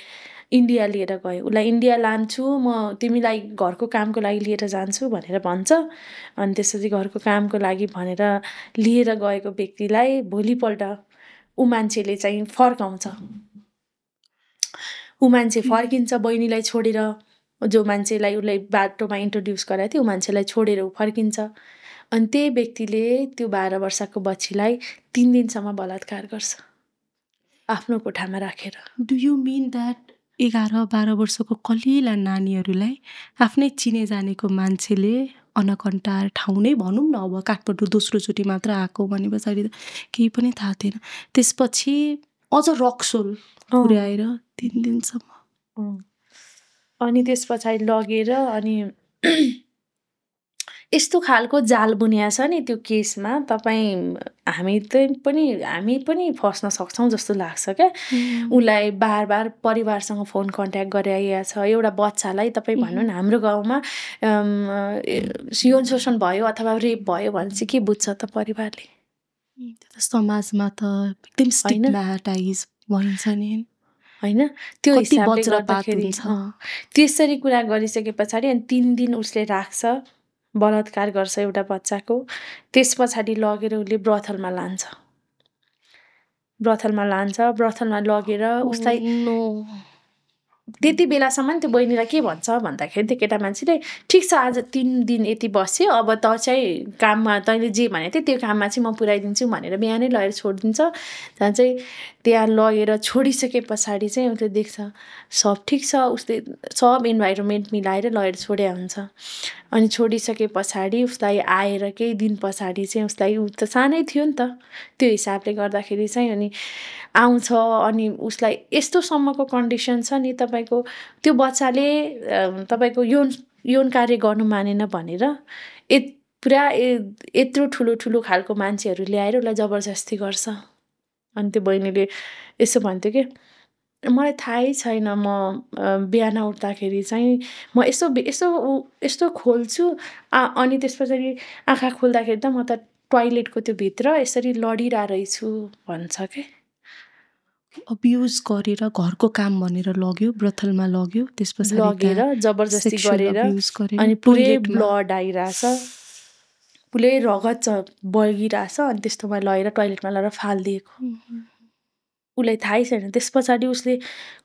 इन्डिया लिएर गयो। उसलाई इन्डिया लान्छु म, तिमीलाई घरको कामको लागि लिएर जान्छु भनेर भन्छ। अनि त्यसपछि घरको कामको लागि भनेर लिएर गएको व्यक्तिलाई भोलिपल्ट ऊ मान्छेले चाहिँ फर्काउँछ। ऊ मान्छे फर्किन्छ बहिनीलाई छोडेर, जो मान्छेलाई उसलाई बाटोमा इन्ट्रोड्युस गराएको थियो ऊ मान्छेलाई छोडेर ऊ फर्किन्छ। अनि त्यही व्यक्तिले त्यो 12 वर्षको बच्चीलाई 3 दिनसम्म बलात्कार गर्छ आफ्नो कोठामा राखेर। डु यु मिन द्याट 11-12 वर्षको कलिला नानीहरूलाई आफ्नै चिने जानेको मान्छेले अनकन्टार ठाउँ नै भनौँ न, अब काठमाडौँ दोस्रोचोटि मात्र आएको भने पछाडि त केही पनि थाहा थिएन, त्यसपछि अझ रक्सोल पुर्याएर 3 दिनसम्म। अनि त्यस पछाडि लगेर अनि यस्तो खालको जाल बुनिया छ नि त्यो केसमा, हामी पनि फस्न सक्छौँ जस्तो लाग्छ क्या। उसलाई बार बार परिवारसँग फोन कन्ट्याक्ट गरिरहेको छ। एउटा बच्चालाई तपाईँ भन्नु न, हाम्रो गाउँमा यौन शोषण भयो अथवा रेप भयो भने चाहिँ के बुझ्छ त परिवारले? समाजमा त एकदम स्टिग्माटाइज भइन्छ नि होइन। त्यो हिसाबले गर्दाखेरि त्यसरी कुरा गरिसके पछाडि अनि 3 दिन उसले राख्छ, बलात्कार गर्छ एउटा बच्चाको। त्यस पछाडि लगेर उसले ब्रथलमा लान्छ। ब्रथलमा लगेर उसलाई त्यति बेलासम्म त्यो बहिनीलाई के भन्छ भन्दाखेरि त्यो केटा मान्छेले ठिक छ आज 3 दिन यति बस्यो, अब त चाहिँ काममा तैँले जे भने थियो त्यो काममा चाहिँ म पुऱ्याइदिन्छु भनेर बिहानै लगेर छोडिदिन्छ। त्यहाँ चाहिँ त्यहाँ लगेर छोडिसके पछाडि चाहिँ उसले देख्छ सब ठिक छ, उसले सब इन्भाइरोमेन्ट मिलाएर लगेर छोडे हुन्छ। अनि छोडिसके पछाडि उसलाई आएर केही दिन पछाडि चाहिँ उसलाई, ऊ त सानै थियो नि त, त्यो हिसाबले गर्दाखेरि चाहिँ अनि आउँछ। अनि उसलाई यस्तोसम्मको कन्डिसन छ नि, तपाईँको त्यो बच्चाले तपाईँको यौन कार्य गर्नु मानेन भनेर पुरा यत्रो ठुलो खालको मान्छेहरू ल्याएर उसलाई जबरजस्ती गर्छ। अनि त्यो बहिनीले यसो भन्थ्यो कि मलाई थाहै छैन, म बिहान उठ्दाखेरि चाहिँ म यस्तो खोल्छु अनि त्यस पछाडि आँखा खोल्दाखेरि त म त टोयलेटको त्यो भित्र यसरी लडिरहेको रहेछु भन्छ क्या। अब्युज गरेर घरको काम भनेर लग्यो, ब्रथलमा लग्यो, त्यसपछि लगेर जबरजस्ती गरेर अनि पुरै ब्लड आइरहेछ, पुरै रगत बगिरहेछ। अनि त्यस्तोमा लगेर टोयलेटमा लगेर फालिदिएको। उसलाई थाहै छैन। त्यस पछाडि उसले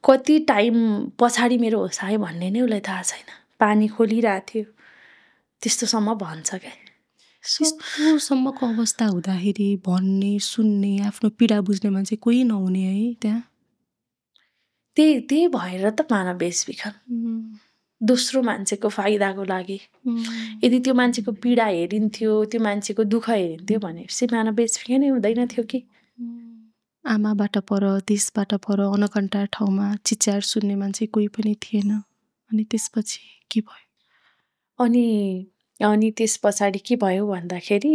कति टाइम पछाडि मेरो होस आयो भन्ने नै उसलाई थाहा छैन। पानी खोलिरहेको थियो त्यस्तोसम्म भन्छ क्या। यस्तोसम्मको अवस्था हुँदाखेरि भन्ने सुन्ने आफ्नो पीडा बुझ्ने मान्छे कोही नहुने है त्यहाँ। त्यही भएर त मानव बेचबिखन, दोस्रो मान्छेको फाइदाको लागि। यदि त्यो मान्छेको पीडा हेरिन्थ्यो, त्यो मान्छेको दुःख हेरिन्थ्यो भनेपछि मानव बेचबिखनै हुँदैन थियो कि। आमाबाट पर, देशबाट पर, अनकन्टार ठाउँमा चिच्यार सुन्ने मान्छे कोही पनि थिएन। अनि त्यसपछि के भयो? अनि त्यस पछाडि के भयो भन्दाखेरि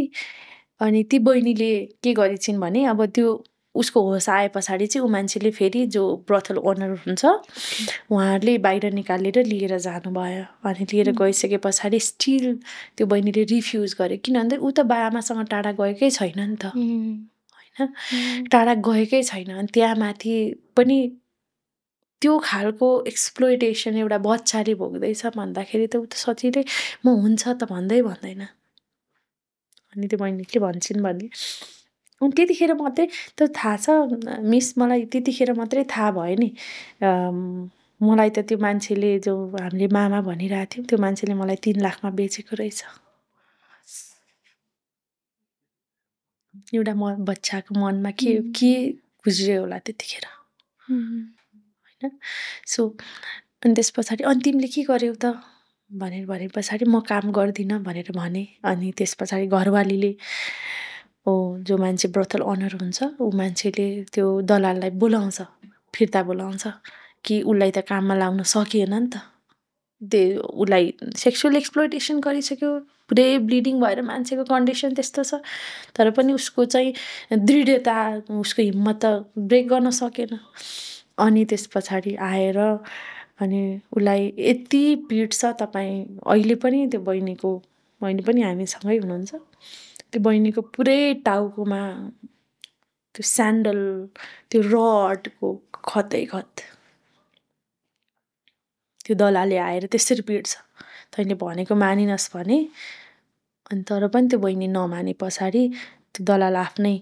अनि ती बहिनीले के गरिन्छन् भने अब त्यो उसको होस आए पछाडि चाहिँ ऊ मान्छेले फेरि जो ब्रथल ओनर हुन्छ उहाँहरूले बाहिर निकालेर लिएर जानुभयो। अनि लिएर गइसके पछाडि स्टिल त्यो बहिनीले रिफ्युज गर्यो, किनभने ऊ त बाआमासँग टाढा गएकै छैन नि त, होइन, टाढा गएकै छैन। अनि त्यहाँ माथि पनि त्यो खालको एक्सप्लोइटेसन एउटा बच्चाले भोग्दैछ भन्दाखेरि त ऊ त सजिलै म हुन्छ त भन्दैन। अनि त्यो बहिनी के भन्छन् भने त्यतिखेर मात्रै त थाहा छ मिस, मलाई त्यतिखेर मात्रै थाहा भयो नि, मलाई त त्यो मान्छेले जो हामीले मामा भनिरहेको थियौँ त्यो मान्छेले मलाई 3 लाखमा बेचेको रहेछ। एउटा बच्चाको मनमा के गुज्रियो होला त्यतिखेर, होइन। सो अनि त्यस पछाडि अनि तिमीले के गर्यौ त भने पछाडि म काम गर्दिनँ भनेर भने। अनि त्यस पछाडि घरवालीले जो मान्छे ब्रथल ओनर हुन्छ ऊ मान्छेले त्यो दलाललाई बोलाउँछ, फिर्ता बोलाउँछ कि उसलाई त काममा लाउन सकिएन नि त, उसलाई सेक्सुअल एक्सप्लोइटेसन गरिसक्यो, पुरै ब्लिडिङ भएर मान्छेको कन्डिसन त्यस्तो छ, तर पनि उसको चाहिँ दृढता, उसको हिम्मत त ब्रेक गर्न सकेन। अनि त्यस पछाडि आएर अनि उसलाई यति पिट्छ, तपाईँ अहिले पनि त्यो बहिनी पनि हामीसँगै हुनुहुन्छ, त्यो बहिनीको पुरै टाउकोमा त्यो स्यान्डल त्यो रडको खतै खत त्यो दलालले आएर त्यसरी पिट्छ तैँले भनेको मानिनस् भने। अनि तर पनि त्यो बहिनी नमाने पछाडि त्यो दलाल आफ्नै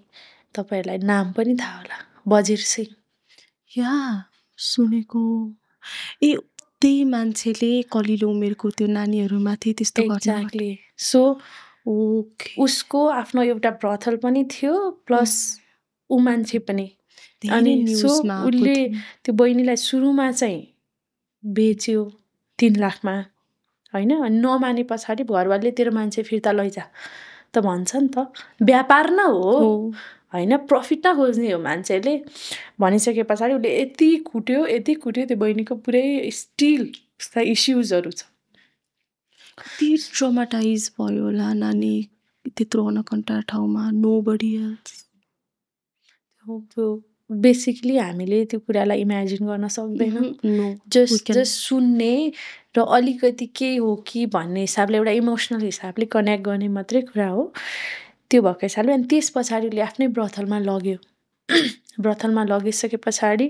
तपाईँहरूलाई नाम पनि थाहा होला बजिर सिंह। या सुनेको ए त्यही मान्छेले कलिलो उमेरको त्यो नानीहरूमाथि त्यस्तो गर्नु। एक्ज्याक्टली। सो ओके उसको आफ्नो एउटा ब्रथल पनि थियो प्लस ऊ मान्छे पनि। धेरै अनि सो न्युजमा आएको उसले थियो। त्यो बहिनीलाई सुरुमा चाहिँ बेच्यो 3 लाखमा होइन। अनि नमाने पछाडि घरवालीले तेरो मान्छे फिर्ता लैजा त भन्छ नि त। व्यापार न हो होइन, प्रफिट न खोज्ने हो मान्छेले। भनिसके पछाडि उसले यति कुट्यो त्यो बहिनीको पुरै स्टिल उसलाई इस्युजहरू छ। कति ट्रमाटाइज भयो होला नानी त्यत्रो अनकन्टा ठाउँमा, नो बडी एल्स। त्यो बेसिकली हामीले त्यो कुरालाई इमेजिन गर्न सक्दैनौँ। नो जस्ट सुन्ने र अलिकति के हो कि भन्ने हिसाबले एउटा इमोसनल हिसाबले कनेक्ट गर्ने मात्रै कुरा हो। त्यो भएको हिसाबले अनि त्यस पछाडि उसले आफ्नै ब्रथलमा लग्यो। ब्रथलमा लगिसके पछाडि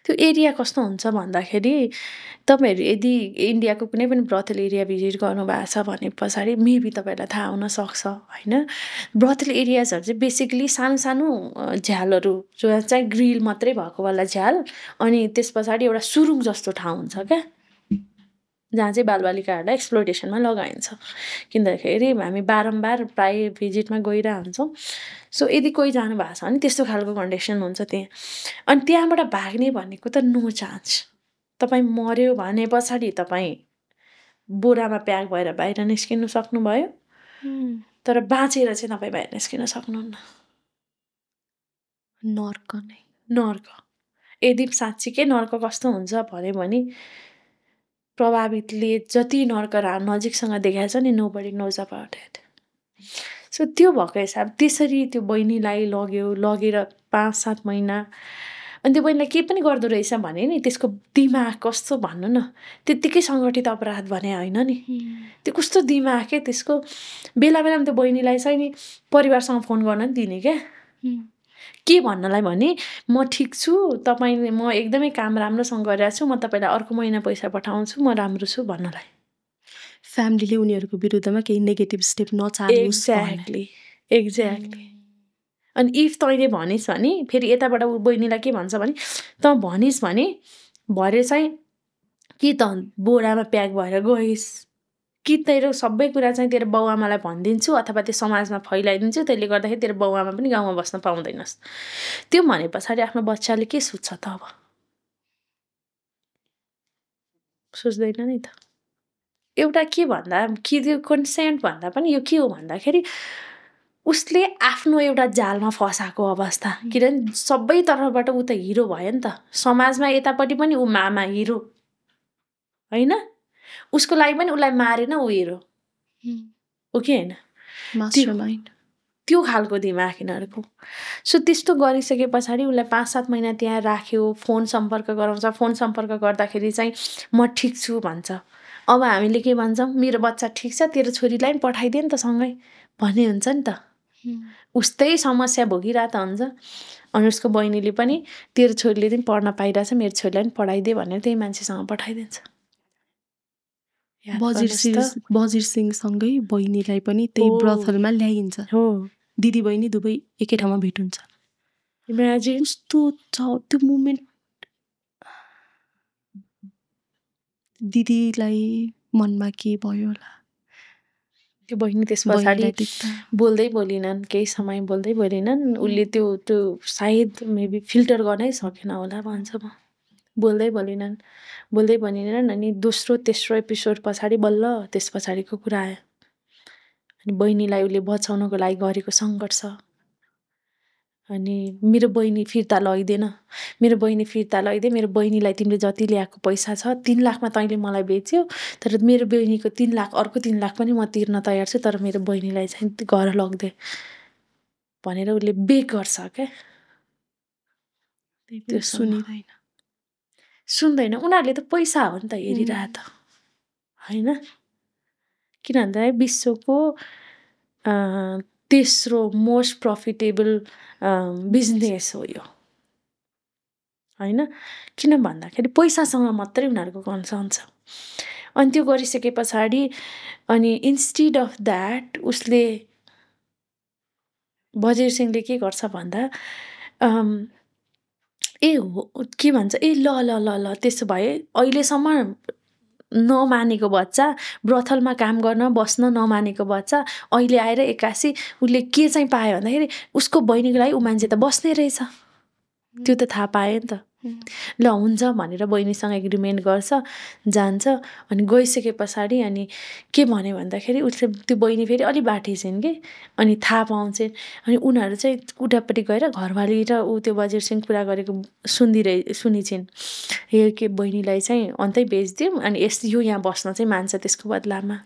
त्यो एरिया कस्तो हुन्छ भन्दाखेरि तपाईँहरू यदि इन्डियाको कुनै पनि ब्रथल एरिया भिजिट गर्नुभएको छ भने पछाडि मेबी तपाईँहरूलाई थाहा हुनसक्छ होइन। ब्रथल एरियाजहरू चाहिँ बेसिकली सानो सानो झ्यालहरू जो चाहिँ ग्रिल मात्रै भएको वाला झ्याल अनि त्यस पछाडि एउटा सुरुङ जस्तो ठाउँ हुन्छ क्या, जहाँ चाहिँ बालबालिकाहरूलाई एक्सप्लोइटेसनमा लगाइन्छ। किन्दाखेरि हामी बारम्बार प्रायः भिजिटमा गइरहेको हुन्छौँ। सो यदि कोही जानु भएको छ भने त्यस्तो खालको कन्डिसन हुन्छ त्यहाँ। अनि त्यहाँबाट भाग्ने भनेको त नो चान्स। तपाईँ मर्यो भने पछाडि तपाईँ बोरामा प्याक भएर बाहिर निस्किनु सक्नुभयो, तर बाँचेर चाहिँ तपाईँ बाहिर निस्किन सक्नुहुन्न। नर्क नै नर्क। यदि साँच्चीकै नर्क कस्तो हुन्छ भन्यो भने प्रभावितले जति नर्क नजिकसँग देखाएको छ नि nobody knows about it. So त्यो भएको हिसाब त्यसरी त्यो बहिनीलाई लगेर 5-7 महिना। अनि त्यो बहिनीलाई के पनि गर्दो रहेछ भने नि त्यसको दिमाग कस्तो भन्नु न, त्यत्तिकै सङ्गठित अपराध भने होइन नि, त्यो कस्तो दिमाग के त्यसको। बेला बेलामा त्यो बहिनीलाई चाहिँ नि परिवारसँग फोन गर्न नि दिने क्या, के भन्नलाई भने म ठिक छु, तपाईँले म एकदमै काम राम्रोसँग गरिरहेको छु, म तपाईँलाई अर्को महिना पैसा पठाउँछु, म राम्रो छु भन्नलाई। फ्यामिलीले उनीहरूको विरुद्धमा केही नेगेटिभ स्टेप नचालोस्। एक्ज्याक्टली। अनि इफ तैँले भनिस् भने फेरि यताबाट ऊ बहिनीलाई के भन्छ भने त भनिस् भने भरे चाहिँ कि त बोरामा प्याक भएर गइस् कि तेरो सबै कुरा चाहिँ तेरो बाउआमालाई भनिदिन्छु अथवा त्यो समाजमा फैलाइदिन्छु, त्यसले गर्दाखेरि तेरो बाउआमा पनि गाउँमा बस्न पाउँदैनस्। त्यो भने पछाडि आफ्नो बच्चाले के सोच्छ त अब? सोच्दैन नि त। एउटा के भन्दा कि त्यो कन्सेन्ट भन्दा पनि यो के हो भन्दाखेरि उसले आफ्नो एउटा जालमा फसाएको अवस्था। किनभने सबै तर्फबाट ऊ त हिरो भयो नि त। समाजमा यतापट्टि पनि ऊ मामा हिरो होइन, उसको लागि पनि उसलाई मारेन ऊ हिरो हो कि होइन। मास्टरमाइन्ड त्यो खालको दिमाग यिनीहरूको। सो त्यस्तो गरिसके पछाडि उसलाई 5-7 महिना त्यहाँ राख्यो, फोन सम्पर्क गराउँछ। फोन सम्पर्क गर्दाखेरि चाहिँ म ठिक छु भन्छ। अब हामीले के भन्छौँ, मेरो बच्चा ठिक छ, तेरो छोरीलाई पनि पठाइदिए नि त सँगै भन्ने हुन्छ नि त। उस्तै समस्या भोगिरहेको त हुन्छ। अनि उसको बहिनीले पनि तेरो छोरीले पनि पढ्न पाइरहेछ, मेरो छोरीलाई पनि पढाइदिए भनेर त्यही मान्छेसँग पठाइदिन्छ। बजिर सिंहसँगै बहिनीलाई पनि त्यही ब्रथलमा ल्याइन्छ। हो, दिदी बहिनी दुवै एकै ठाउँमा भेट हुन्छ। इमेजिन कस्तो छ त्यो मुमेन्ट। दिदीलाई मनमा के भयो होला? त्यो बहिनी त्यस पछाडि बोल्दै बोलिनन्, केही समय बोल्दै बोलिनन्। उसले त्यो सायद मेबी फिल्टर गर्नै सकेन होला भन्छ म। बोल्दै बोलिनन्। अनि दोस्रो तेस्रो एपिसोड पछाडि बल्ल त्यस पछाडिको कुरा आयो। अनि बहिनीलाई उसले बचाउनको लागि गरेको सङ्घर्ष। अनि मेरो बहिनी फिर्ता लैदिएन, मेरो बहिनीलाई तिमीले जति ल्याएको पैसा छ 3 लाखमा तैँले मलाई बेच्यो, तर मेरो बहिनीको 3 लाख अर्को 3 लाख पनि म तिर्न तयार छु, तर मेरो बहिनीलाई चाहिँ घर लगिदे भनेर उसले बेग गर्छ क्या। त्यो सुन्दैन। उनीहरूले त पैसा हो नि त हेरिरहे त होइन। किन भन्दा विश्वको तेस्रो मोस्ट प्रफिटेबल बिजनेस हो यो होइन। किन भन्दाखेरि पैसासँग मात्रै उनीहरूको कन्सर्न छ। अनि त्यो गरिसके पछाडि अनि इन्स्टिड अफ द्याट उसले बजेर सिंहले के गर्छ भन्दा ए हो के भन्छ ए ल ल ल ल त्यसो भए अहिलेसम्म नमानेको बच्चा, ब्रथलमा काम गर्न बस्न नमानेको बच्चा अहिले आएर एक्कासी उसले के चाहिँ पायो भन्दाखेरि उसको बहिनीको लागि ऊ मान्छे त बस्ने रहेछ। त्यो त थाहा पायो नि त। ल हुन्छ भनेर बहिनीसँग एग्रिमेन्ट गर्छ, जान्छ। अनि गइसके पछाडि अनि के भन्यो भन्दाखेरि उसले त्यो बहिनी फेरि अलि बाठी छिन् कि, अनि थाहा पाउँछिन्। अनि उनीहरू चाहिँ उतापट्टि गएर घरवाली र ऊ त्यो बजेर सिंह कुरा गरेको सुनिछिन्। यो के बहिनीलाई चाहिँ अन्तै बेचिदिउँ अनि यो यहाँ बस्न चाहिँ मान्छ त्यसको बदलामा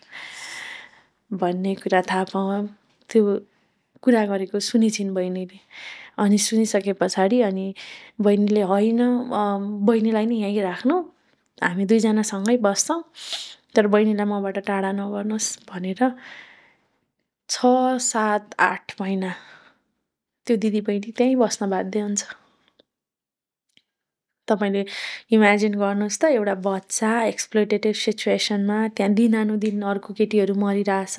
भन्ने कुरा थाहा पाऊँ। त्यो कुरा गरेको सुनिछिन् बहिनीले। अनि सुनिसके पछाडि अनि बहिनीले होइन बहिनीलाई नि यहीँ राख्नु, हामी दुईजना सँगै बस्छौँ, तर बहिनीलाई मबाट टाढा नगर्नुहोस् भनेर 6, 7, 8 महिना त्यो दिदी बहिनी त्यहीँ बस्न बाध्य हुन्छ। तपाईँले इमेजिन गर्नुहोस् त, एउटा बच्चा एक्सप्लोइटेटिभ सिचुएसनमा त्यहाँ दिनानुदिन अर्को केटीहरू मरिरहेछ।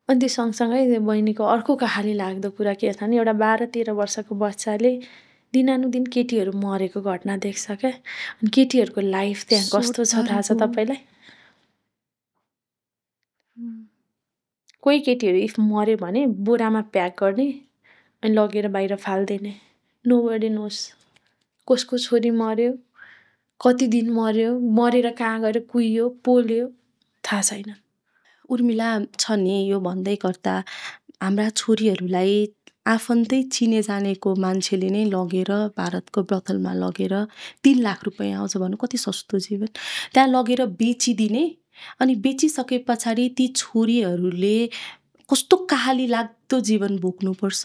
अनि त्यो सँगसँगै बहिनीको अर्को कहाली लाग्दो कुरा के छ भने एउटा 12-13 वर्षको बच्चाले दिनानुदिन केटीहरू मरेको घटना देख्छ क्या। अनि केटीहरूको लाइफ त्यहाँ कस्तो छ थाहा छ तपाईँलाई? कोही केटीहरू इफ मऱ्यो भने बोरामा प्याक गर्ने अनि लगेर बाहिर फालिदिने। नोबडी नोस कसको छोरी मऱ्यो, कति दिन मऱ्यो, मरेर कहाँ गएर कुहियो, पोल्यो, थाहा छैन। उर्मिला छ नि, यो भन्दै गर्दा हाम्रा छोरीहरूलाई आफन्तै चिने जानेको मान्छेले नै लगेर भारतको ब्रथलमा लगेर 3 लाख रुपियाँ आउँछ भन्नु, कति सस्तो जीवन। त्यहाँ लगेर बेचिदिने। अनि बेचिसके पछाडि ती छोरीहरूले कस्तो कहाली लाग्दो जीवन भोग्नुपर्छ,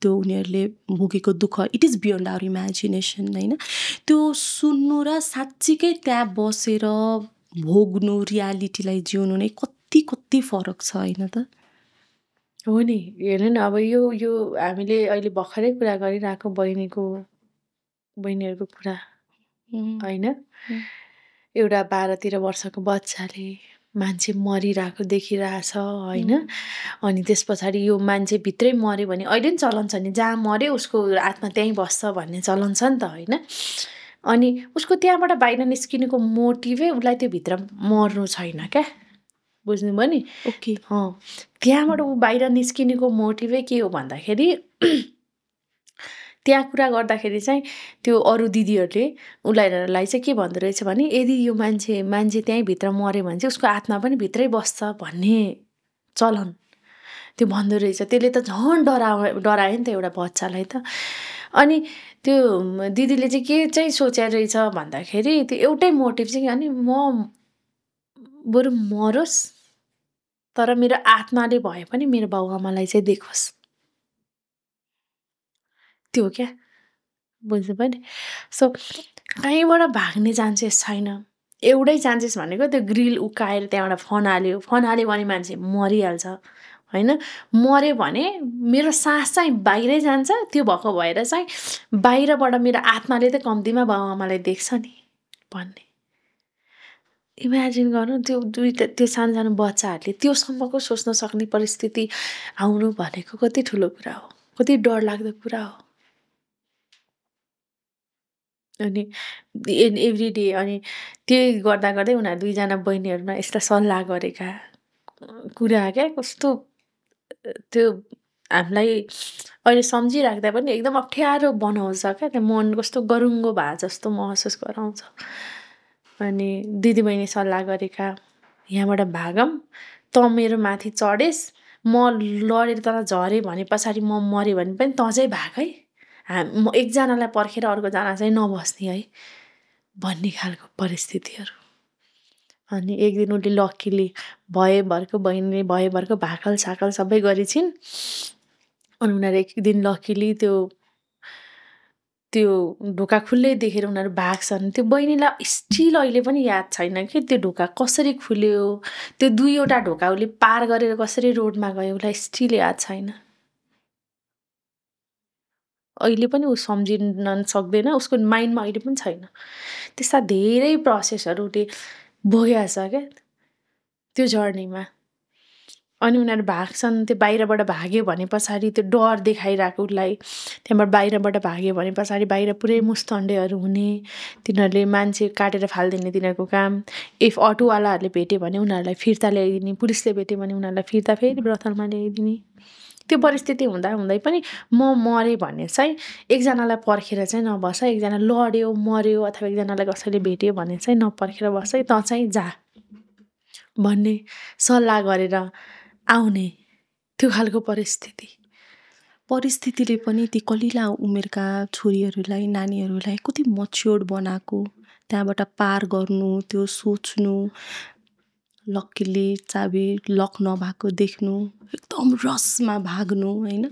त्यो उनीहरूले भोगेको दुःख it is beyond our imagination होइन। त्यो सुन्नु र साँच्चीकै त्यहाँ बसेर भोग्नु, रियालिटीलाई जिउनु नै कति फरक छ होइन त? हो नि, हेर्नु न अब यो हामीले अहिले भर्खरै कुरा गरिरहेको बहिनीहरूको कुरा होइन। एउटा 12-13 वर्षको बच्चाले मान्छे मरिरहेको देखिरहेछ होइन। अनि त्यस पछाडि यो मान्छे भित्रै मऱ्यो भने अहिले पनि चलन छ नि, जहाँ मऱ्यो उसको आत्मा त्यहीँ बस्छ भन्ने चलन छ नि त होइन। अनि उसको त्यहाँबाट बाहिर निस्किनुको मोटिभै उसलाई त्यो भित्र मर्नु छैन क्या, बुझ्नुभयो नि? ओके। त्यहाँबाट ऊ बाहिर निस्किनुको मोटिभै के हो भन्दाखेरि त्यहाँ कुरा गर्दाखेरि चाहिँ त्यो अरू दिदीहरूले उसलाई चाहिँ के भन्दो रहेछ भने यदि यो मान्छे त्यहीँ भित्र मऱ्यो भने चाहिँ उसको आत्मा पनि भित्रै बस्छ भन्ने चलन त्यो भन्दो रहेछ। त्यसले त झन् डरायो नि त एउटा बच्चालाई त। अनि त्यो दिदीले चाहिँ के चाहिँ सोचेर रहेछ भन्दाखेरि त्यो एउटै मोटिभ चाहिँ अनि म बरु मरोस् तर मेरो आत्माले भए पनि मेरो बाउआमालाई चाहिँ देखोस्, त्यो क्या, बुझ्नुभयो नि? सो कहीँबाट भाग्ने चान्सेस छैन। एउटै चान्सेस भनेको त्यो ग्रिल उकाएर त्यहाँबाट फनाल्यो भने मान्छे मरिहाल्छ होइन। मऱ्यो भने मेरो सास चाहिँ बाहिरै जान्छ, त्यो भएको भएर चाहिँ बाहिरबाट मेरो आत्माले त कम्तीमा बाउआमालाई देख्छ नि भन्ने। इमेजिन गर्नु, त्यो सानो बच्चाहरूले त्योसम्मको सोच्न सक्ने परिस्थिति आउनु भनेको कति ठुलो कुरा हो, कति डरलाग्दो कुरा हो। अनि एभ्रिडे अनि त्यही गर्दा गर्दै उनीहरू दुईजना बहिनीहरूमा यस्ता सल्लाह गरेका कुरा क्या, कस्तो त्यो हामीलाई अहिले सम्झिराख्दा पनि एकदम अप्ठ्यारो बनाउँछ क्या। त्यो मन कस्तो गरुङ्गो भए जस्तो महसुस गराउँछ। अनि दिदीबहिनी सल्लाह गरेका, यहाँबाट भागौँ, त मेरो माथि चढेस्, म लडेर तर झरेँ भने पछाडि म मऱ्यो भने पनि तँ चाहिँ भाग है, म एकजनालाई पर्खेर अर्कोजना चाहिँ नबस्ने है भन्ने खालको परिस्थितिहरू। अनि एक दिन उसले लक्कीले भएभरको बहिनीले भएभरको भाकल साकल सबै गरिछिन्। अनि उनीहरू एक दिन लक्कीली त्यो त्यो ढोका खुल्लै देखेर उनीहरू भाग्छन्। त्यो बहिनीलाई स्टिल अहिले पनि याद छैन कि त्यो ढोका कसरी खुल्यो, त्यो 2वटा ढोका उसले पार गरेर कसरी रोडमा गयो, उसलाई स्टिल याद छैन। अहिले पनि ऊ सम्झिन सक्दैन, उसको माइन्डमा अहिले पनि छैन। त्यस्ता धेरै प्रोसेसहरू उसले भोगेको छ क्या त्यो जर्नीमा। अनि उनीहरू भाग्छन्, त्यो बाहिरबाट भाग्यो भने पछाडि त्यो डर देखाइरहेको उसलाई, त्यहाँबाट बाहिरबाट भाग्यो भने पछाडि बाहिर पुरै मुस्तण्डेहरू हुने, तिनीहरूले मान्छे काटेर फालिदिने तिनीहरूको काम। इफ अटोवालाहरूले भेट्यो भने उनीहरूलाई फिर्ता ल्याइदिने, पुलिसले भेट्यो भने उनीहरूलाई फिर्ता फेरि ब्रथलमा ल्याइदिने। त्यो परिस्थिति हुँदा हुँदै पनि म मरेँ भने चाहिँ एकजनालाई पर्खेर चाहिँ नबस, एकजना लड्यो मर्यो अथवा एकजनालाई कसैले भेट्यो भने चाहिँ नपर्खेर बस, त चाहिँ जा भन्ने सल्लाह गरेर आउने त्यो खालको परिस्थितिले पनि ती कलिला उमेरका छोरीहरूलाई, नानीहरूलाई कति मच्योर्ड बनाएको, त्यहाँबाट पार गर्नु, त्यो सोच्नु, लक्कीले चाबी लक नभएको देख्नु, एकदम रसमा भाग्नु होइन।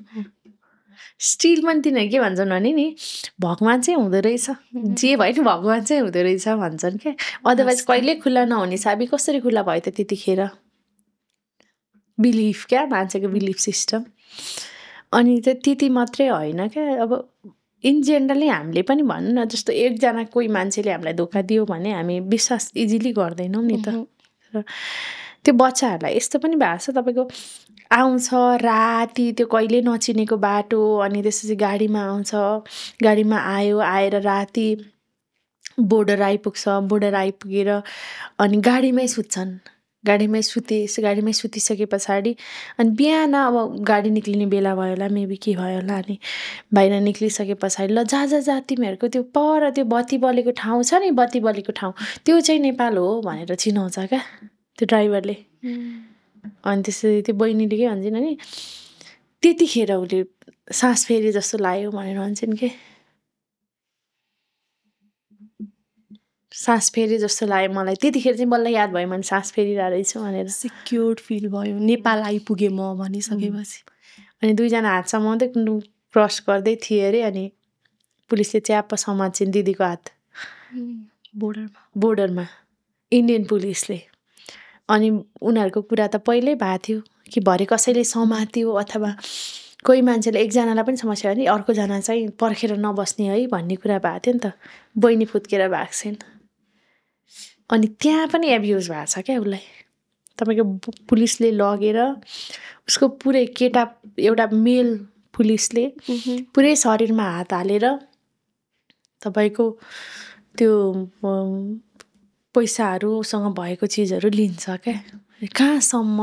स्टिल पनि तिनीहरू के भन्छन् भने नि भगवान चाहिँ हुँदो रहेछ, जे भयो नि भगवान चाहिँ हुँदो रहेछ भन्छन् क्या। अदरवाइज कहिल्यै खुल्ला नहुने चाबी कसरी खुल्ला भयो त त्यतिखेर? बिलिफ क्या, मान्छेको बिलिफ सिस्टम। अनि चाहिँ त्यति मात्रै होइन क्या, अब इन जेनरली हामीले पनि भनौँ न, जस्तो एकजना कोही मान्छेले हामीलाई धोका दियो भने हामी विश्वास इजिली गर्दैनौँ नि त। त्यो बच्चाहरूलाई यस्तो पनि भएको छ, तपाईँको आउँछ राति, त्यो कहिले नचिनेको बाटो, अनि त्यसपछि गाडीमा आउँछ, गाडीमा आएर राति बोर्डर आइपुग्छ, बोर्डर आइपुगेर अनि गाडीमै सुत्छन्, गाडीमै सुतिसके पछाडि अनि बिहान अब गाडी निक्लिने बेला भयो होला, मेबी के भयो होला, अनि बाहिर निक्लिसके पछाडि ल जा तिमीहरूको त्यो पर त्यो बत्ती बलेको ठाउँ छ नि, बत्ती बलेको ठाउँ त्यो चाहिँ नेपाल हो भनेर चिनाउँछ क्या त्यो ड्राइभरले। अनि त्यसरी त्यो बहिनीले के भन्छन् नि, त्यतिखेर उसले सास फेरि जस्तो लाग्यो भनेर भन्छन् के, सास फेरि जस्तो लाग्यो मलाई त्यतिखेर चाहिँ बल्ल याद भयो मैले सास फेरिरहेको रहेछु भनेर। सिक्योर्ड फिल भयो नेपाल आइपुगेँ म भनिसकेपछि। अनि 2जना हात समाउँदै क्रस गर्दै थिए अरे, अनि पुलिसले च्याप्प समात्छन् दिदीको हात बोर्डरमा इन्डियन पुलिसले। अनि उनीहरूको कुरा त पहिल्यै भएको थियो कि भरे कसैले समात्यो अथवा कोही मान्छेले एकजनालाई पनि समस्या हो नि अर्कोजना चाहिँ पर्खेर नबस्ने है भन्ने कुरा भएको थियो नि त। बहिनी फुत्केर भाग्छन्। अनि त्यहाँ पनि एब्युज भएको छ क्या उसलाई। तपाईँको पुलिसले लगेर उसको पुरै केटा एउटा मेल पुलिसले पुरै शरीरमा हात हालेर तपाईँको त्यो पैसाहरू उसँग भएको चिजहरू लिन्छ क्या। कहाँसम्म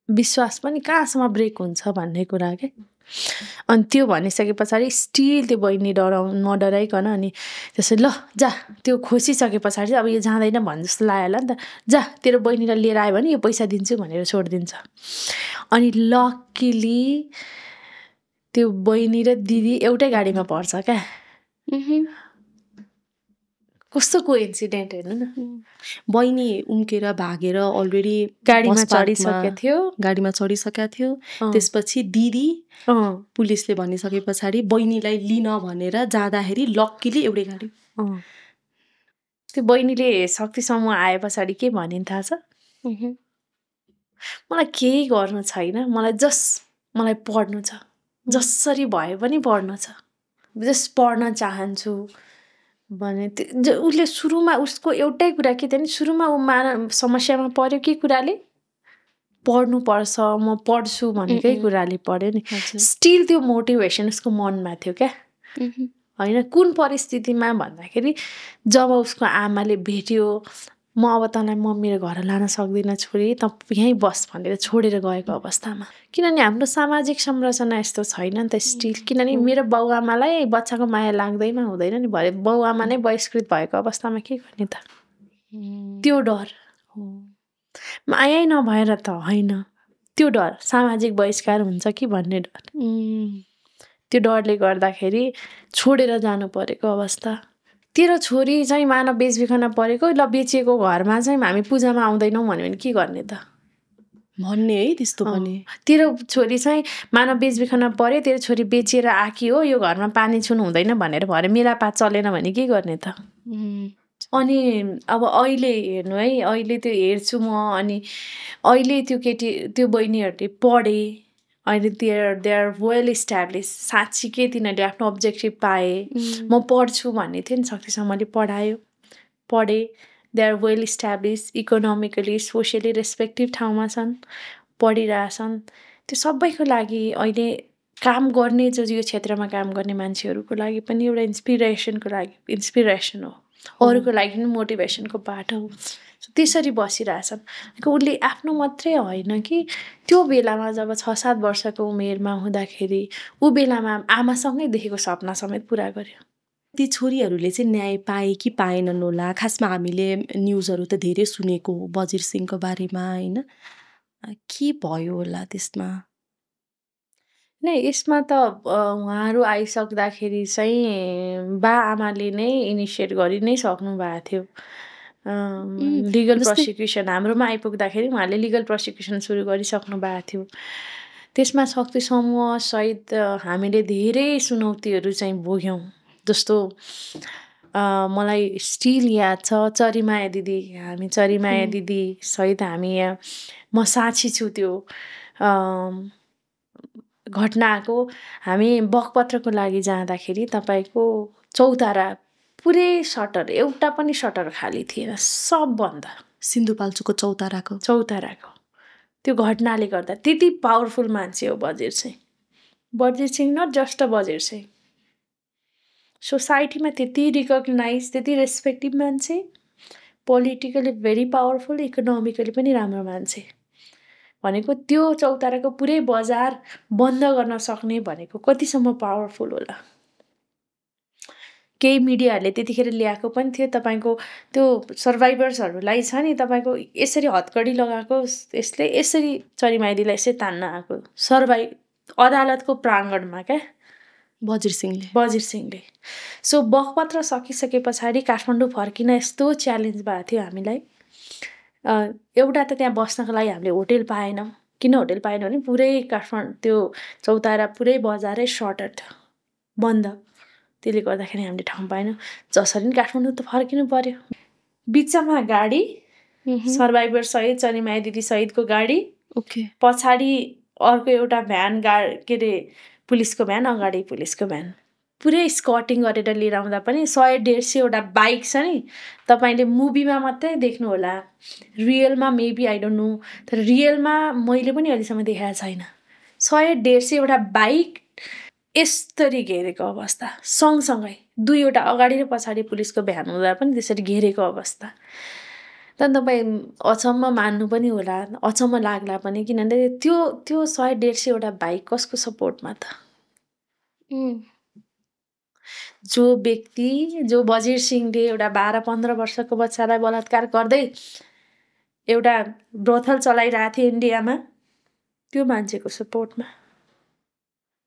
विश्वास पनि कहाँसम्म ब्रेक हुन्छ भन्ने कुरा क्या। अनि त्यो भनिसके पछाडि स्टिल त्यो बहिनी नडराइकन अनि त्यसै ल जा त्यो खोसिसके पछाडि अब यो जाँदैन भन्ने जस्तो लाग्यो होला नि त। जा तेरो बहिनीलाई लिएर आयो भने यो पैसा दिन्छु भनेर छोडिदिन्छ। अनि लक्किली त्यो बहिनी र दिदी एउटै गाडीमा पर्छ क्या। कस्तो कोइन्सिडेन्ट हेर्नु न। बहिनी उम्केर भागेर अलरेडी गाडीमा चढिसकेका थियो। त्यसपछि दिदी पुलिसले भनिसके पछाडि बहिनीलाई लिन भनेर जाँदाखेरि लक्कीले एउटै गाडी। त्यो बहिनीले शक्ति समूह आए पछाडि के भनिन् थाहा छ? मलाई केही गर्नु छैन, मलाई पढ्नु छ, जसरी भए पनि पढ्नु छ, जस पढ्न चाहन्छु भने उसले सुरुमा उसको एउटै कुरा के थियो नि, सुरुमा ऊ समस्यामा पर्यो के कुराले पढ्नुपर्छ म पढ्छु भनेकै कुराले पढ्यो नि। स्टिल त्यो मोटिभेसन उसको मनमा थियो क्या। होइन कुन परिस्थितिमा भन्दाखेरि जब उसको आमाले भेट्यो म अब तँलाई म मेरो घर लान सक्दिनँ छोरी त यहीँ बस भनेर छोडेर गएको अवस्थामा। किनभने हाम्रो सामाजिक संरचना यस्तो छैन नि त स्टिल। किनभने मेरो बाउआमालाई बच्चाको माया लाग्दैमा हुँदैन नि, भरे बाउआमा नै बहिष्कृत भएको अवस्थामा के गर्ने त। त्यो डर माया नभएर त होइन, त्यो डर सामाजिक बहिष्कार हुन्छ कि भन्ने डर। त्यो डरले गर्दाखेरि छोडेर जानु परेको अवस्था। तेरो छोरी चाहिँ मानव बेचबिखनमा परेको ल बेचिएको घरमा चाहिँ हामी पूजामा आउँदैनौँ भन्यो भने के गर्ने त। भन्ने है त्यस्तो पनि। तेरो छोरी चाहिँ मानव बेचबिखनमा पर्यो, तेरो छोरी बेचिएर आकी हो, यो घरमा पानी छुनु हुँदैन भनेर भरे मेलापात चलेन भने के गर्ने त? अनि अब अहिले हेर्नु है, अहिले त्यो हेर्छु म, अनि अहिले त्यो बहिनीहरूले पढे, अहिले दे आर वेल इस्टाब्लिस, साँच्चीकै तिनीहरूले आफ्नो अब्जेक्टिभ पाए। म पढ्छु भन्ने थियो नि, शक्तिसम्मले पढे, they are well establish, economically socially respective ठाउँमा छन्, पढिरहेछन्। त्यो सबैको लागि अहिले काम गर्ने यो क्षेत्रमा काम गर्ने मान्छेहरूको लागि पनि एउटा इन्सपिरेसन हो, अरूको लागि पनि मोटिभेसनको बाटो हो। त्यसरी बसिरहेछन्। उसले आफ्नो मात्रै होइन कि त्यो बेलामा जब 6-7 वर्षको उमेरमा हुँदाखेरि ऊ बेलामा आमासँगै देखेको सपना समेत पुरा गर्यो। ती छोरीहरूले चाहिँ न्याय पाए कि पाएनन् होला? खासमा हामीले न्युजहरू त धेरै सुनेको हो बजिर सिंहको बारेमा, होइन? के भयो होला त्यसमा? नै यसमा त उहाँहरू आइसक्दाखेरि चाहिँ बा आमाले नै इनिसिएट गरि नै सक्नु भएको थियो। लिगल प्रोसिक्युसन हाम्रोमा आइपुग्दाखेरि उहाँले लिगल प्रोसिक्युसन सुरु गरिसक्नु भएको थियो। त्यसमा शक्ति समूह सहित हामीले धेरै चुनौतीहरू चाहिँ भोग्यौँ। जस्तो मलाई स्टिल याद छ, चरीमाया दिदी, हामी चरीमाया दिदी सहित हामी यहाँ, म साक्षी छु त्यो घटनाको। हामी बकपत्रको लागि जाँदाखेरि तपाईँको चौतारा पुरै सटर, एउटा पनि सटर खाली थिएन, सब बन्द। सिन्धुपाल्चोकको चौताराको त्यो घटनाले गर्दा त्यति पावरफुल मान्छे हो Bajir Singh, not just a Bajir Singh, सोसाइटीमा त्यति रिकग्नाइज, त्यति रेस्पेक्टिभ मान्छे, पोलिटिकली भेरी पावरफुल, इकोनोमिकली पनि राम्रो मान्छे भनेको त्यो चौताराको पुरै बजार बन्द गर्न सक्ने भनेको कतिसम्म पावरफुल होला। केही मिडियाहरूले त्यतिखेर ल्याएको पनि थियो तपाईँको त्यो सर्भाइभर्सहरूलाई छ नि, तपाईँको यसरी हतकडी लगाएको, यसरी चरीमाइदीलाई यसरी तान्न आएको अदालतको प्राङ्गणमा क्या बजिर सिंहले। सो बकपत्र सकिसके पछाडि काठमाडौँ फर्किन यस्तो च्यालेन्ज भएको थियो हामीलाई। एउटा त त्यहाँ बस्नको लागि हामीले होटेल पाएनौँ। किन होटेल पाएनौँ भने पुरै काठमाडौँ त्यो चौतारा पुरै बजारै सटर्ड, बन्द। त्यसले गर्दाखेरि हामीले ठाउँ पाएनौँ। जसरी पनि काठमाडौँ त फर्किनु पर्यो। बिचमा गाडी, सर्भाइभर सहित चरीमाया दिदी सहितको गाडी, पछाडि अर्को एउटा भ्यान, के अरे पुलिसको भ्यान, अगाडि पुलिसको भ्यान, पुरै स्कटिङ गरेर लिएर आउँदा पनि 100-150 वटा बाइक छ नि। तपाईँले मुभीमा मात्रै देख्नु होला, रियलमा मेबी आई डोन्ट नो, तर रियलमा मैले पनि अहिलेसम्म देखाएको छैन। 100-150 वटा बाइक यसरी घेरेको अवस्था, सँगसँगै 2वटा अगाडि र पछाडि पुलिसको भ्यान हुँदा पनि त्यसरी घेरेको अवस्था। त तपाईँ अचम्म मान्नु पनि होला, अचम्म लाग्ला पनि, किनभने त्यो 100-150 वटा बाइक कसको सपोर्टमा त? जो व्यक्ति, जो बजिर सिंहले एउटा 12-15 वर्षको बच्चालाई बलात्कार गर्दै एउटा ब्रोथल चलाइरहेको थियो इन्डियामा, त्यो मान्छेको सपोर्टमा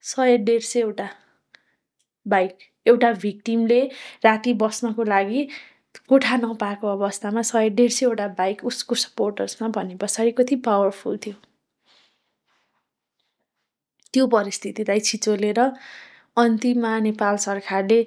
100-150 वटा बाइक, एउटा भिक्टिमले राति बस्नको लागि कोठा नपाएको अवस्थामा 100-150 वटा बाइक उसको सपोर्टर्समा भन्ने पछाडि कति पावरफुल थियो। त्यो परिस्थितिलाई छिचोलेर अन्तिममा नेपाल सरकारले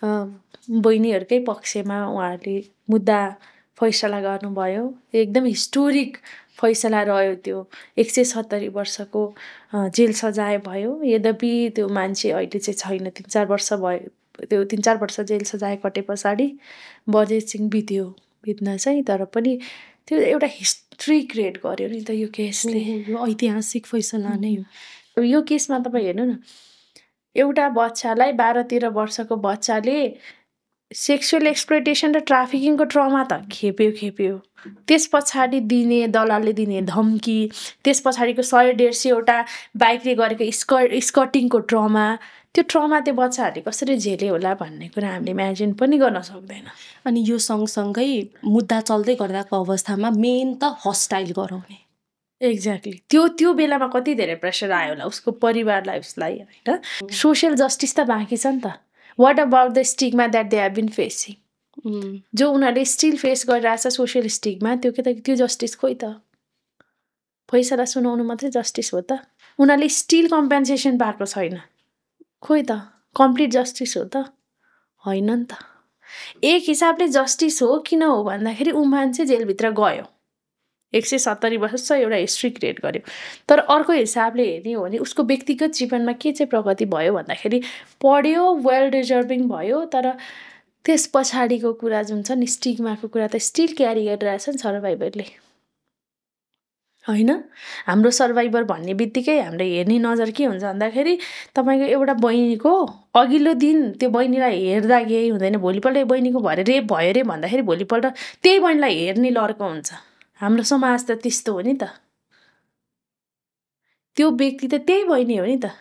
बहिनीहरूकै पक्षमा उहाँहरूले मुद्दा फैसला गर्नुभयो। एकदम हिस्टोरिक फैसला रह्यो त्यो। 170 वर्षको जेल सजाय भयो। यद्यपि त्यो मान्छे अहिले चाहिँ छैन, 3-4 वर्ष भयो। त्यो 3-4 वर्ष जेल सजाय कटे पछाडि बजिर सिंह बित्न चाहिँ, तर पनि त्यो एउटा हिस्ट्री क्रिएट गर्यो नि त यो केसले। यो ऐतिहासिक फैसला नै हो। यो केसमा तपाईँ हेर्नु न, एउटा बच्चालाई 12-13 वर्षको बच्चाले सेक्सुअल एक्सप्लोइटेसन र ट्राफिकिङको ट्रमा त खेप्यो। त्यस पछाडि दलालले दिने धम्की, त्यस पछाडिको 100-150 वटा बाइकले गरेको स्कटिङको ट्रमा, त्यो बच्चाहरूले कसरी झेल्यो होला भन्ने कुरा हामीले इमेजिन पनि गर्न सक्दैन। अनि यो सँगसँगै मुद्दा चल्दै गर्दाको अवस्थामा मेन त हस्टाइल गराउने। एक्ज्याक्टली। त्यो बेलामा कति धेरै प्रेसर आयो होला उसको परिवारलाई, उसलाई, होइन? सोसियल जस्टिस त बाँकी छ नि त। What about the stigma that they have been facing? जो उनीहरूले स्टिल फेस गरिरहेछ सोसियल स्टिग्मा, त्यो जस्टिस खोइ त? फैसला सुनाउनु मात्रै जस्टिस हो त? उनीहरूले स्टिल कम्पेन्सेसन पाएको छैन। खोइ त कम्प्लिट जस्टिस हो त? होइन नि त। एक हिसाबले जस्टिस हो, किन हो भन्दाखेरि ऊ मान्छे जेलभित्र गयो, 170 वर्ष एउटा हिस्ट्री क्रिएट गर्यो। तर अर्को हिसाबले हेर्ने हो भने उसको व्यक्तिगत जीवनमा के चाहिँ प्रगति भयो भन्दाखेरि पढ्यो, वेल डिजर्भिङ भयो, तर त्यस पछाडिको कुरा जुन छ नि स्टिग्माको कुरा त स्टिल क्यारी गरिरहेछ नि सर्भाइभरले, होइन? हाम्रो सर्भाइभर भन्ने बित्तिकै हाम्रो हेर्ने नजर के हुन्छ भन्दाखेरि तपाईँको एउटा बहिनीको अघिल्लो दिन त्यो बहिनीलाई हेर्दा केही हुँदैन, भोलिपल्ट बहिनीको भरे रेप भयो अरे भन्दाखेरि भोलिपल्ट त्यही बहिनीलाई हेर्ने लड्को हुन्छ। हाम्रो समाज त त्यस्तो हो नि त। त्यो व्यक्ति त त्यही बहिनी हो नि त,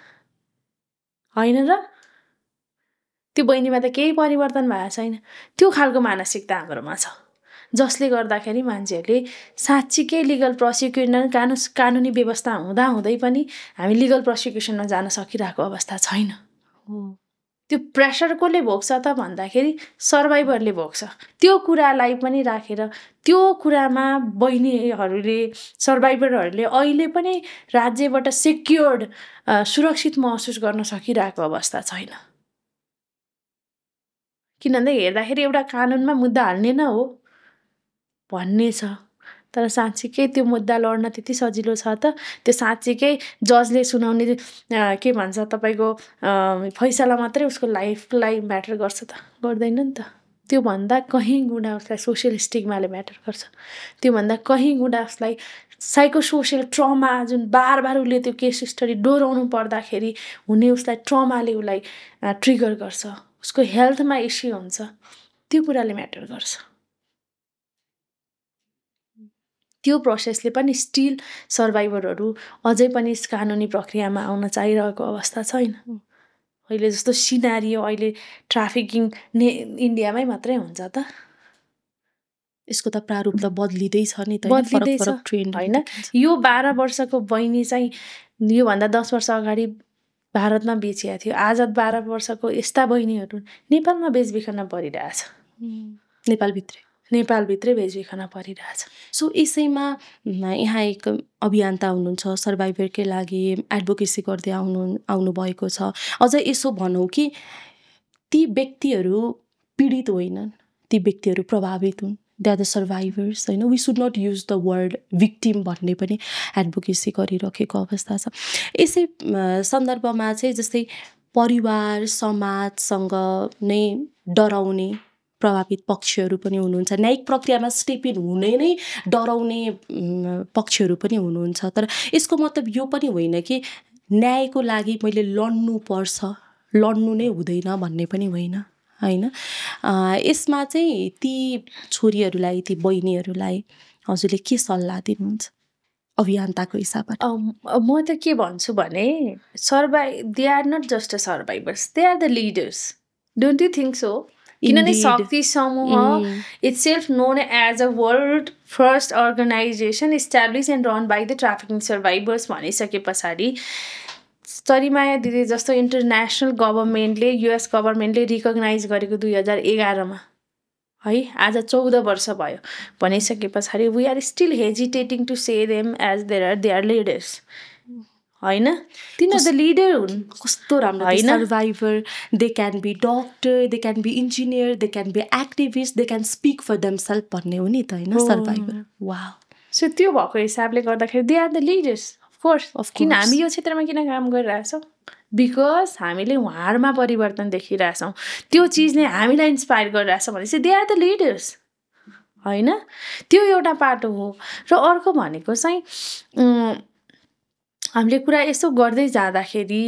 होइन र? त्यो बहिनीमा त केही परिवर्तन भएको छैन। त्यो खालको मानसिकता हाम्रोमा छ, जसले गर्दाखेरि मान्छेहरूले साँच्चीकै लिगल प्रोसिक्युसन कानुनी व्यवस्था हुँदै पनि हामी लिगल प्रोसिक्युसनमा जान सकिरहेको अवस्था छैन। त्यो प्रेसर कसले भोग्छ त भन्दाखेरि सर्भाइभरले भोग्छ। त्यो कुरालाई पनि राखेर त्यो कुरामा बहिनीहरूले सर्भाइभरहरूले अहिले पनि राज्यबाट सेक्योर्ड सुरक्षित महसुस गर्न सकिरहेको अवस्था छैन। किनभने हेर्दाखेरि एउटा कानुनमा मुद्दा हाल्ने न हो भन्ने छ, तर साँच्चीकै त्यो मुद्दा लड्न त्यति सजिलो छ त? त्यो साँच्चीकै जजले सुनाउने के भन्छ तपाईँको फैसला मात्रै उसको लाइफलाई म्याटर गर्छ त? गर्दैन नि त। त्योभन्दा कहीँ गुणा उसलाई सोसियल स्टिग्माले म्याटर गर्छ। त्योभन्दा कहीँ गुणा उसलाई साइको सोसियल ट्रमा, जुन बार बार उसले त्यो केस स्टडी दोहोऱ्याउनु पर्दाखेरि हुने उसलाई ट्रमाले उसलाई ट्रिगर गर्छ, उसको हेल्थमा इस्यु हुन्छ, त्यो कुराले म्याटर गर्छ। त्यो प्रोसेसले पनि स्टिल सर्भाइभरहरू अझै पनि कानुनी प्रक्रियामा आउन चाहिरहेको अवस्था छैन। अहिले जस्तो सिनारियो अहिले ट्राफिकिङ इन्डियामै मात्रै हुन्छ त? यसको त प्रारूप त बदलिँदैछ नि त, बदलिँदैछ ट्रेन्ड होइन? यो 12 वर्षको बहिनी चाहिँ योभन्दा 10 वर्ष अगाडि भारतमा बेचिया थियो। आज 12 वर्षको यस्ता बहिनीहरू नेपालमा बेचबिखनमा परिरहेछ। नेपालभित्रै बेचबिखना परिरहेछ। सो यसैमा यहाँ एक अभियन्ता हुनुहुन्छ, सर्भाइभरकै लागि एडभोकेसी गर्दै आउनुभएको छ। अझ यसो भनौँ कि ती व्यक्तिहरू पीडित होइनन्, ती व्यक्तिहरू प्रभावित हुन्, दे आर द सर्भाइभर्स, होइन? We should not use the word victim भन्ने पनि एडभोकेसी गरिरहेको अवस्था छ। यसै सन्दर्भमा चाहिँ जस्तै परिवार समाजसँग नै डराउने प्रभावित पक्षहरू पनि हुनुहुन्छ, न्यायिक प्रक्रियामा स्टेप इन हुने नै डराउने पक्षहरू पनि हुनुहुन्छ। तर यसको मतलब यो पनि होइन कि न्यायको लागि मैले लड्नुपर्छ, लड्नु नै हुँदैन भन्ने पनि होइन, होइन? यसमा चाहिँ ती छोरीहरूलाई, ती बहिनीहरूलाई हजुरले के सल्लाह दिनुहुन्छ अभियन्ताको हिसाबबाट? म त के भन्छु भने they are not just a survivors, they are the leaders. Don't you think so? किनभने Shakti Samuha itself known as a world first organization establish and run by the trafficking survivors भनिसके पछाडि तरिमाया दिदी जस्तो इन्टरनेसनल गभर्मेन्टले, युएस गभर्मेन्टले recognise गरेको 2011मा, है, आज 14 वर्ष भयो भनिसके पछाडि we are still hesitating to say them as they are leaders, होइन? तिनीहरू त लिडर हुन्। कस्तो राम्रो, survivor, they can be doctor, they can be engineer, they can be activist, they can speak for themselves भन्ने हो नि त, होइन? Survivor, wow. सो त्यो भएको हिसाबले गर्दाखेरि they are the leaders, of course. किन हामी यो क्षेत्रमा किन काम गरिरहेछौँ? बिकज हामीले उहाँहरूमा परिवर्तन देखिरहेछौँ, त्यो चिजले हामीलाई इन्सपायर गरिरहेछ भनेपछि दे आर द लिडर्स, होइन? त्यो एउटा पाटो हो। र अर्को भनेको चाहिँ हामीले कुरा यसो गर्दै जाँदाखेरि,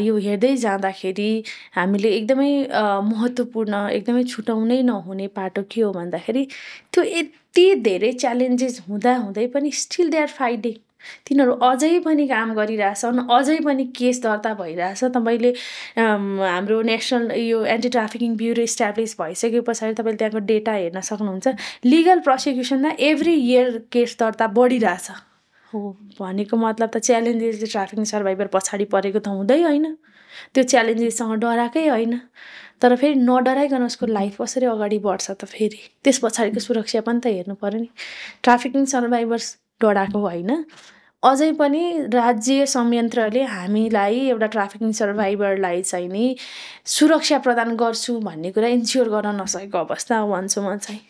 यो हेर्दै जाँदाखेरि हामीले एकदमै महत्त्वपूर्ण, एकदमै छुटाउनै नहुने पाटो के हो भन्दाखेरि त्यो यति धेरै च्यालेन्जेस हुँदै पनि स्टिल दे आर फाइटिङ। तिनीहरू अझै पनि काम गरिरहेछन्, अझै पनि केस दर्ता भइरहेछ। तपाईँले हाम्रो नेसनल यो एन्टी ट्राफिकिङ ब्युरो इस्टाब्लिस भइसके पछाडि तपाईँले त्यहाँको डेटा हेर्न सक्नुहुन्छ। लिगल प्रोसिक्युसनमा एभ्री इयर केस दर्ता बढिरहेछ हो। भनेको मतलब त च्यालेन्जेसले ट्राफिकिङ सर्भाइभर पछाडि परेको त हुँदै होइन, त्यो च्यालेन्जेससँग डराएकै होइन। तर फेरि नडराइकन उसको लाइफ कसरी अगाडि बढ्छ त फेरि त्यस पछाडिको सुरक्षा पनि त हेर्नु पऱ्यो नि। ट्राफिकिङ सर्भाइभर्स डराएको होइन, अझै पनि राज्य संयन्त्रले हामीलाई एउटा ट्राफिकिङ सर्भाइभरलाई चाहिँ नि सुरक्षा प्रदान गर्छु भन्ने कुरा इन्स्योर गर्न नसकेको अवस्था भन्छु म चाहिँ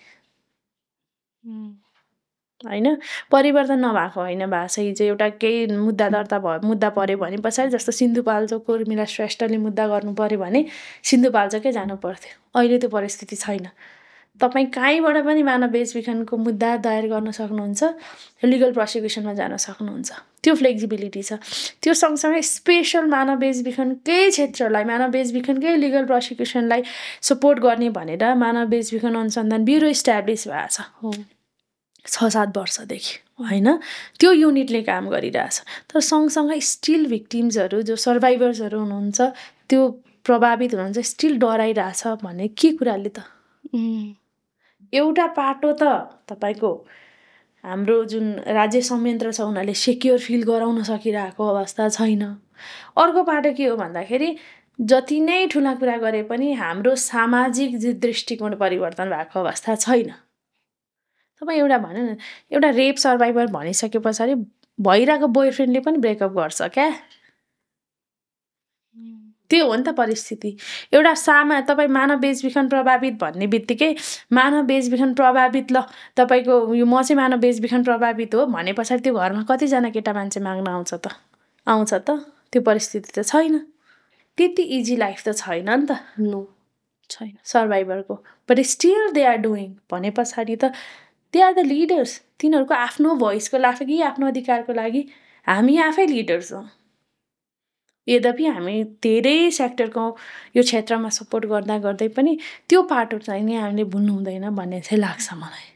होइन। परिवर्तन नभएको होइन, भाषा हिजो एउटा केही मुद्दा दर्ता भयो, मुद्दा पऱ्यो भने पछाडि जस्तो सिन्धुपाल्चोकको उर्मिला श्रेष्ठले मुद्दा गर्नु पऱ्यो भने सिन्धुपाल्चोकै जानु पर्थ्यो। अहिले त्यो परिस्थिति छैन। तपाईँ कहीँबाट पनि मानव बेचबिखनको मुद्दा दायर गर्न सक्नुहुन्छ, लिगल प्रोसिक्युसनमा जान सक्नुहुन्छ। त्यो फ्लेक्सिबिलिटी छ। त्यो सँगसँगै स्पेसल मानव बेचबिखनकै क्षेत्रलाई, मानव बेचबिखनकै लिगल प्रोसिक्युसनलाई सपोर्ट गर्ने भनेर मानव बेचबिखन अनुसन्धान ब्युरो इस्ट्याब्लिस भएको छ 6-7 वर्षदेखि, होइन। त्यो युनिटले काम गरिरहेछ। तर सँगसँगै स्टिल भिक्टिम्सहरू जो सर्भाइभर्सहरू हुनुहुन्छ, त्यो प्रभावित हुनुहुन्छ, स्टिल डराइरहेछ भन्ने के कुराले त एउटा पाटो त तपाईँको हाम्रो जुन राज्य संयन्त्र छ उनीहरूले सेक्योर फिल गराउन सकिरहेको अवस्था छैन। अर्को पाटो के हो भन्दाखेरि जति नै ठुला कुरा गरे पनि हाम्रो सामाजिक दृष्टिकोण परिवर्तन भएको अवस्था छैन। तपाईँ एउटा भन्नु न, एउटा रेप सर्भाइभर भनिसके पछाडि भइरहेको बोयफ्रेन्डले पनि ब्रेकअप गर्छ क्या। त्यो हो नि त परिस्थिति। एउटा तपाईँ मानव बेचबिखन प्रभावित भन्ने बित्तिकै मानव बेचबिखन प्रभावित, ल तपाईँको यो म चाहिँ मानव बेचबिखन प्रभावित हो भने पछाडि त्यो घरमा कतिजना केटा मान्छे माग्न आउँछ त? त्यो परिस्थिति त छैन। त्यति इजी लाइफ त छैन नि त। नो, छैन सर्भाइभरको। But still they are doing भने पछाडि त दे आर द लिडर्स। तिनीहरूको आफ्नो भोइसको लागि, आफ्नो अधिकारको लागि हामी आफै लिडर्स हौँ। यद्यपि हामी धेरै सेक्टरको यो क्षेत्रमा सपोर्ट गर्दै पनि त्यो पाटो चाहिँ नि हामीले भुल्नु हुँदैन भन्ने चाहिँ लाग्छ मलाई।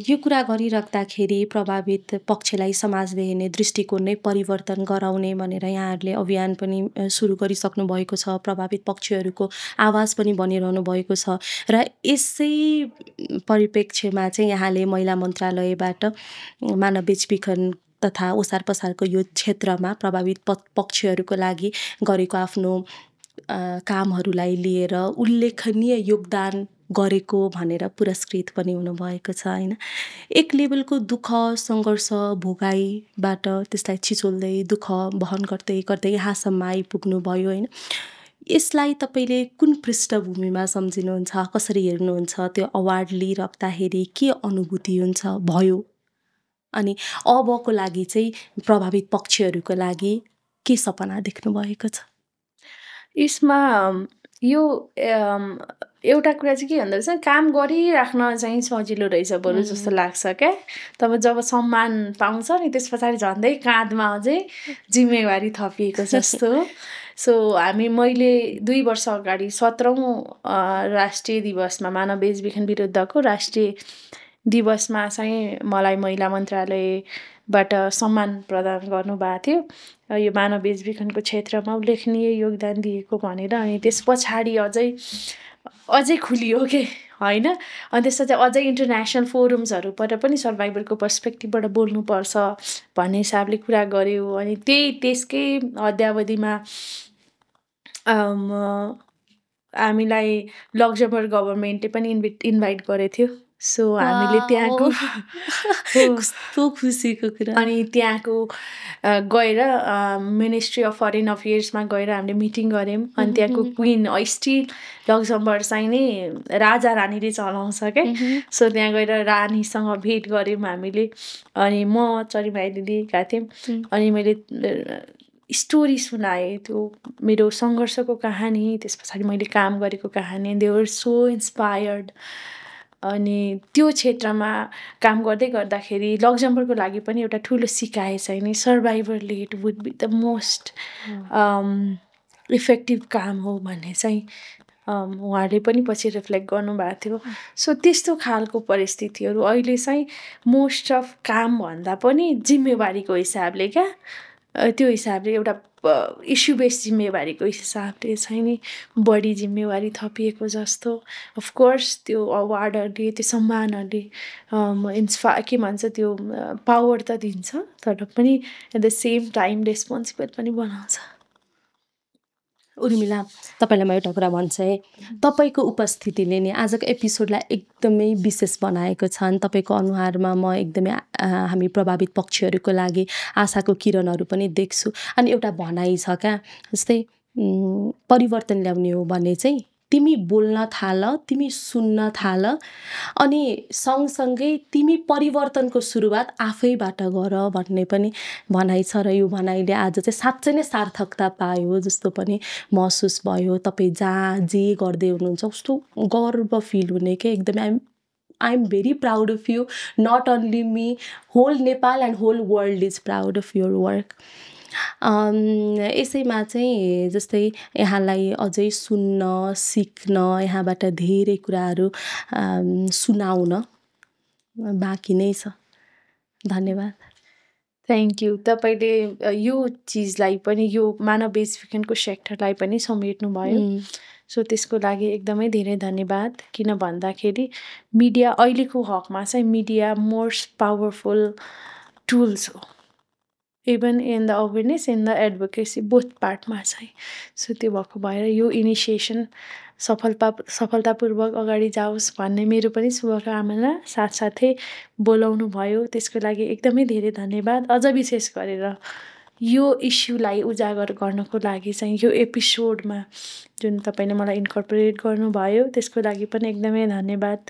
यो कुरा गरिराख्दाखेरि प्रभावित पक्षलाई समाजले हेर्ने दृष्टिकोण नै परिवर्तन गराउने भनेर यहाँहरूले अभियान पनि सुरु गरिसक्नु भएको छ। प्रभावित पक्षहरूको आवाज पनि बनिरहनु भएको छ र यसै परिप्रेक्ष्यमा चाहिँ यहाँले महिला मन्त्रालयबाट मानव बेचबिखन तथा ओसार पसारको यो क्षेत्रमा प्रभावित पक्षहरूको लागि गरेको आफ्नो कामहरूलाई लिएर उल्लेखनीय योगदान गरेको भनेर पुरस्कृत पनि हुनुभएको छ, होइन। एक लेभलको दुःख, सङ्घर्ष, भोगाइबाट त्यसलाई छिचोल्दै दुःख वहन गर्दै गर्दै यहाँसम्म आइपुग्नु भयो, होइन। यसलाई तपाईँले कुन पृष्ठभूमिमा सम्झिनुहुन्छ, कसरी हेर्नुहुन्छ? त्यो अवार्ड लिइराख्दाखेरि के अनुभूति भयो? अनि अबको लागि चाहिँ प्रभावित पक्षहरूको लागि के सपना देख्नु भएको छ? यसमा यो एउटा कुरा चाहिँ के भन्दा रहेछ, काम गरिराख्न चाहिँ सजिलो रहेछ बरु जस्तो लाग्छ क्या। तब जब सम्मान पाउँछ नि त्यस पछाडि झन्डै काँधमा अझै जिम्मेवारी थपिएको जस्तो। मैले 2 वर्ष अगाडि 17औं राष्ट्रिय दिवसमा मानव बेचबिखन विरुद्धको राष्ट्रिय दिवसमा चाहिँ मलाई महिला मन्त्रालयबाट सम्मान प्रदान गर्नुभएको थियो, यो मानव बेचबिखनको क्षेत्रमा उल्लेखनीय योगदान दिएको भनेर। अनि त्यस पछाडि अझै खुलियो के, होइन। अनि त्यसपछि अझै इन्टरनेसनल फोरम्सहरूबाट पनि सर्भाइभरको पर्सपेक्टिभबाट बोल्नुपर्छ भन्ने हिसाबले कुरा गर्यो। अनि त्यसकै अद्यावधिमा हामीलाई लक्जमबर्ग गभर्मेन्टले पनि इन्भाइट गरेको थियो। हामीले त्यहाँको कस्तो खुसीको कुरा। अनि त्यहाँको गएर मिनिस्ट्री अफ फरेन अफेयर्समा गएर हामीले मिटिङ गऱ्यौँ। अनि त्यहाँको क्विन स्टिल लक्जमबर्ग चाहिँ नि राजा रानीले चलाउँछ क्या। त्यहाँ गएर रानीसँग भेट गऱ्यौँ हामीले। अनि म चरिमाया दिदी गएको थियौँ। अनि मैले स्टोरी सुनाएँ, त्यो मेरो सङ्घर्षको कहानी, त्यस पछाडि मैले काम गरेको कहानी। They were so inspired. अनि त्यो क्षेत्रमा काम गर्दै गर्दाखेरि लक्जमबर्गको लागि पनि एउटा ठुलो सिकाइ चाहिँ नि सर्भाइभरले it would be the most effective काम हो भन्ने चाहिँ उहाँहरूले पनि पछि रिफ्लेक्ट गर्नुभएको थियो। त्यस्तो खालको परिस्थितिहरू अहिले चाहिँ मोस्ट अफ काम भन्दा पनि जिम्मेवारीको हिसाबले क्या, त्यो हिसाबले एउटा इस्यु बेस्ड जिम्मेवारीको हिसाबले चाहिँ नि बढी जिम्मेवारी थपिएको जस्तो। अफकोर्स त्यो अवार्डहरूले, त्यो सम्मानहरूले के भन्छ त्यो पावर त दिन्छ, तर पनि at the same time responsible पनि बनाउँछ। उर्मिला, तपाईँलाई म एउटा कुरा भन्छ है, तपाईँको उपस्थितिले नि आजको एपिसोडलाई एकदमै विशेष बनाएको छन्। तपाईँको अनुहारमा म एकदमै हामी प्रभावित पक्षीहरूको लागि आशाको किरणहरू पनि देख्छु। अनि एउटा भनाइ छ क्या, जस्तै परिवर्तन ल्याउने हो भने चाहिँ तिमी बोल्न थाल, तिमी सुन्न थाल, अनि सँगसँगै तिमी परिवर्तनको सुरुवात आफैबाट गर भन्ने पनि भनाइ छ। र यो भनाइले आज चाहिँ साँच्चै नै सार्थकता पायो जस्तो पनि महसुस भयो। तपाईँ जहाँ जे गर्दै हुनुहुन्छ कस्तो गर्व फिल हुने क्या, एकदमै I am very proud of you, not only me, whole Nepal and whole world is proud of your work. यसैमा चाहिँ जस्तै यहाँलाई अझै सुन्न, सिक्न, यहाँबाट धेरै कुराहरू सुनाउन बाँकी नै छ। धन्यवाद। Thank you. तपाईँले यो चिजलाई पनि, यो मानव बेचबिखनको सेक्टरलाई पनि समेट्नु भयो। सो त्यसको लागि एकदमै धेरै धन्यवाद। किन भन्दाखेरि मिडिया अहिलेको हकमा चाहिँ मिडिया मोस्ट पावरफुल टुल्स हो, even in the awareness in the advocacy both पार्टमा चाहिँ। सो त्यो भएको भएर यो इनिसिएसन सफलतापूर्वक अगाडि जाओस् भन्ने मेरो पनि शुभकामना। साथसाथै बोलाउनु भयो त्यसको लागि एकदमै धेरै धन्यवाद। अझ विशेष गरेर यो इस्युलाई उजागर गर्नको लागि चाहिँ यो एपिसोडमा जुन तपाईँले मलाई इन्कर्पोरेट गर्नुभयो त्यसको लागि पनि एकदमै धन्यवाद।